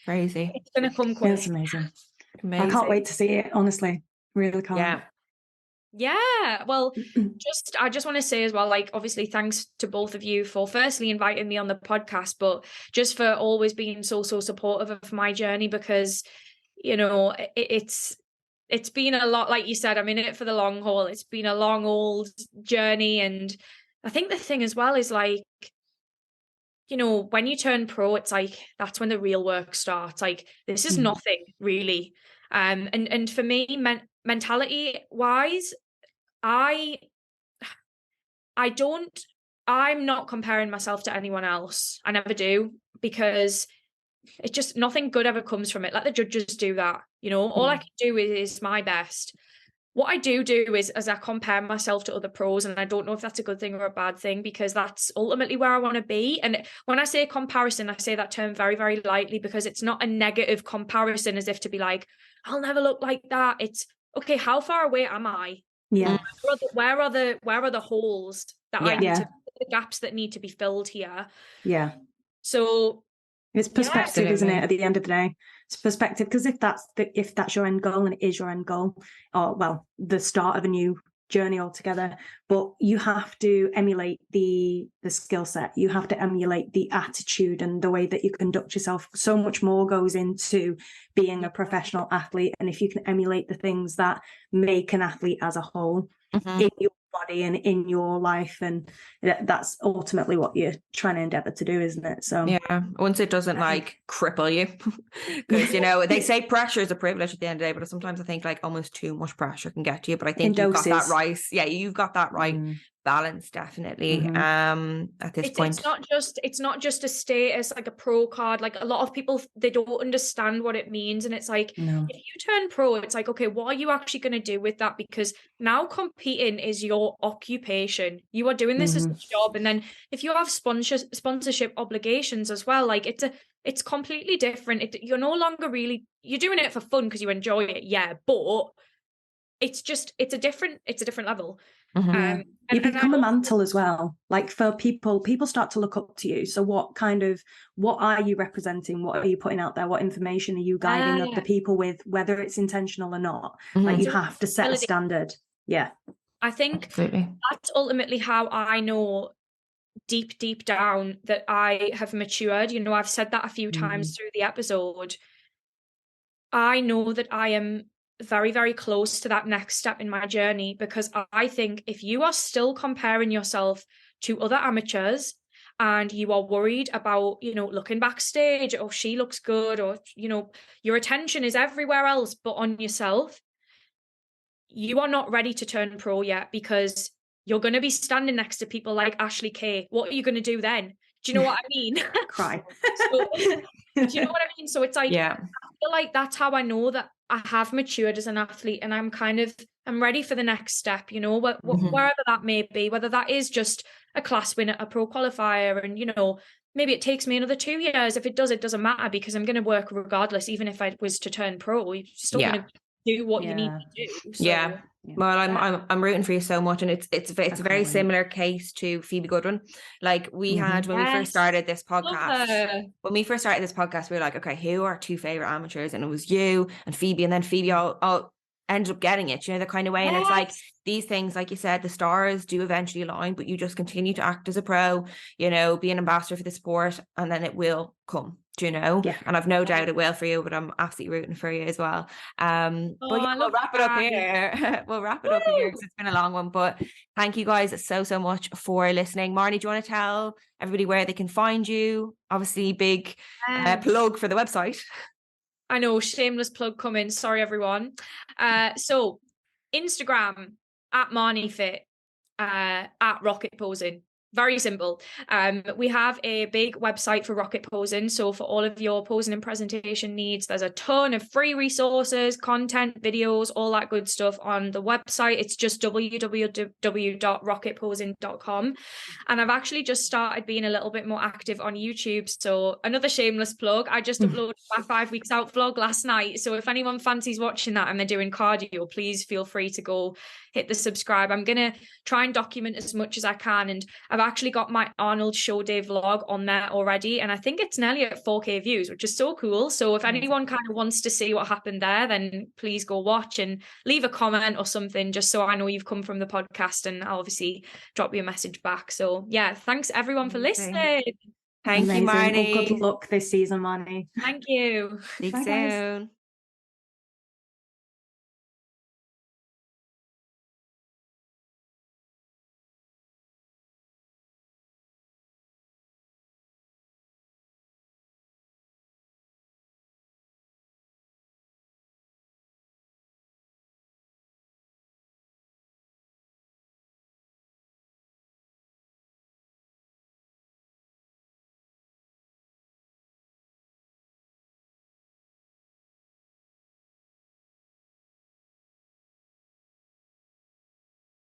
crazy. It's gonna come quick. It's amazing. I can't wait to see it, honestly. Really can't. Yeah. Well, I just want to say as well, like, obviously thanks to both of you for firstly inviting me on the podcast, but just for always being so supportive of my journey, because it's been a lot. Like you said, I'm in it for the long haul. It's been a long old journey. And I think the thing as well is, like, when you turn pro, it's like, that's when the real work starts. Like, this is nothing really. And for me, mentality wise, I'm not comparing myself to anyone else. I never do, because it just, nothing good ever comes from it. Let the judges do that. All I can do is my best. What I do is, as I compare myself to other pros, and I don't know if that's a good thing or a bad thing, because that's ultimately where I want to be. And when I say comparison, I say that term very, very lightly, because it's not a negative comparison as if to be like, I'll never look like that. It's, okay, how far away am I? Yeah. Where are the holes that I need to, the gaps that need to be filled here? Yeah. So it's perspective, isn't it? At the end of the day, it's perspective. Because if that's your end goal, and it is your end goal, or well, the start of a new journey altogether, but you have to emulate the skill set. You have to emulate the attitude and the way that you conduct yourself. So much more goes into being a professional athlete, and if you can emulate the things that make an athlete as a whole in your body and in your life, and that's ultimately what you're trying to endeavor to do, isn't it? So once it doesn't like cripple you, because they say pressure is a privilege at the end of the day, but sometimes I think like almost too much pressure can get to you. But I think you've got that right. You've got that right balance, definitely. At this point, it's not just a status, like a pro card. Like, a lot of people, they don't understand what it means, and it's like, if you turn pro, it's like, okay, what are you actually going to do with that? Because now competing is your occupation. You are doing this as a job, and then if you have sponsorship obligations as well, like, it's completely different. You're no longer really, you're doing it for fun because you enjoy it, but it's a different level. You become a mantle as well. Like, for people start to look up to you. So what are you representing? What are you putting out there? What information are you guiding the people with, whether it's intentional or not? Like, you have to set a standard. I think Absolutely. that's ultimately how I know deep down that I have matured. You know, I've said that a few times through the episode. I know that I am very, very close to that next step in my journey, because I think if you are still comparing yourself to other amateurs and you are worried about, you know, looking backstage, or she looks good, or, you know, your attention is everywhere else but on yourself, you are not ready to turn pro yet, because you're going to be standing next to people like Ashley Kay. What are you going to do then? Do you know what I mean? Cry. So, do you know what I mean? So it's like, Yeah. I feel like that's how I know that I have matured as an athlete, and I'm ready for the next step, you know, wherever that may be, whether that is just a class win at a pro qualifier, and, you know, maybe it takes me another 2 years. If it does, it doesn't matter, because I'm going to work regardless. Even if I was to turn pro, you're still going to do what you need to do. So, yeah. Well, I'm rooting for you so much, and it's a very similar case to Phoebe Goodwin. Like we had when we first started this podcast. When we first started this podcast, we were like, okay, who are 2 favorite amateurs? And it was you and Phoebe, and then Phoebe all ended up getting it, you know, the kind of way. And it's like these things, like you said, the stars do eventually align, but you just continue to act as a pro, you know, be an ambassador for the sport, and then it will come. Do you know? Yeah. And I've no doubt it will for you, but I'm absolutely rooting for you as well. But yeah, we'll wrap it up here. We'll wrap it up here, because it's been a long one. But thank you guys so much for listening. Marnie, do you want to tell everybody where they can find you? Obviously, big plug for the website. I know, shameless plug coming. Sorry, everyone. So Instagram at Marnie Fit, at Rocket Posing. Very simple. We have a big website for rocket posing. So for all of your posing and presentation needs, there's a ton of free resources, content, videos, all that good stuff on the website. It's just www.rocketposing.com. And I've actually just started being a little bit more active on YouTube. So another shameless plug. I just uploaded my 5 weeks out vlog last night. So if anyone fancies watching that and they're doing cardio, please feel free to go hit the subscribe. I'm going to try and document as much as I can. And I've actually got my Arnold show day vlog on there already, and I think it's nearly at 4K views, which is so cool. So if anyone kind of wants to see what happened there, then please go watch and leave a comment or something, just so I know you've come from the podcast, and I'll obviously drop you a message back. So yeah, thanks everyone for listening. Thank you, Marnie. Well, good luck this season, Marnie. Thank you. Speak soon.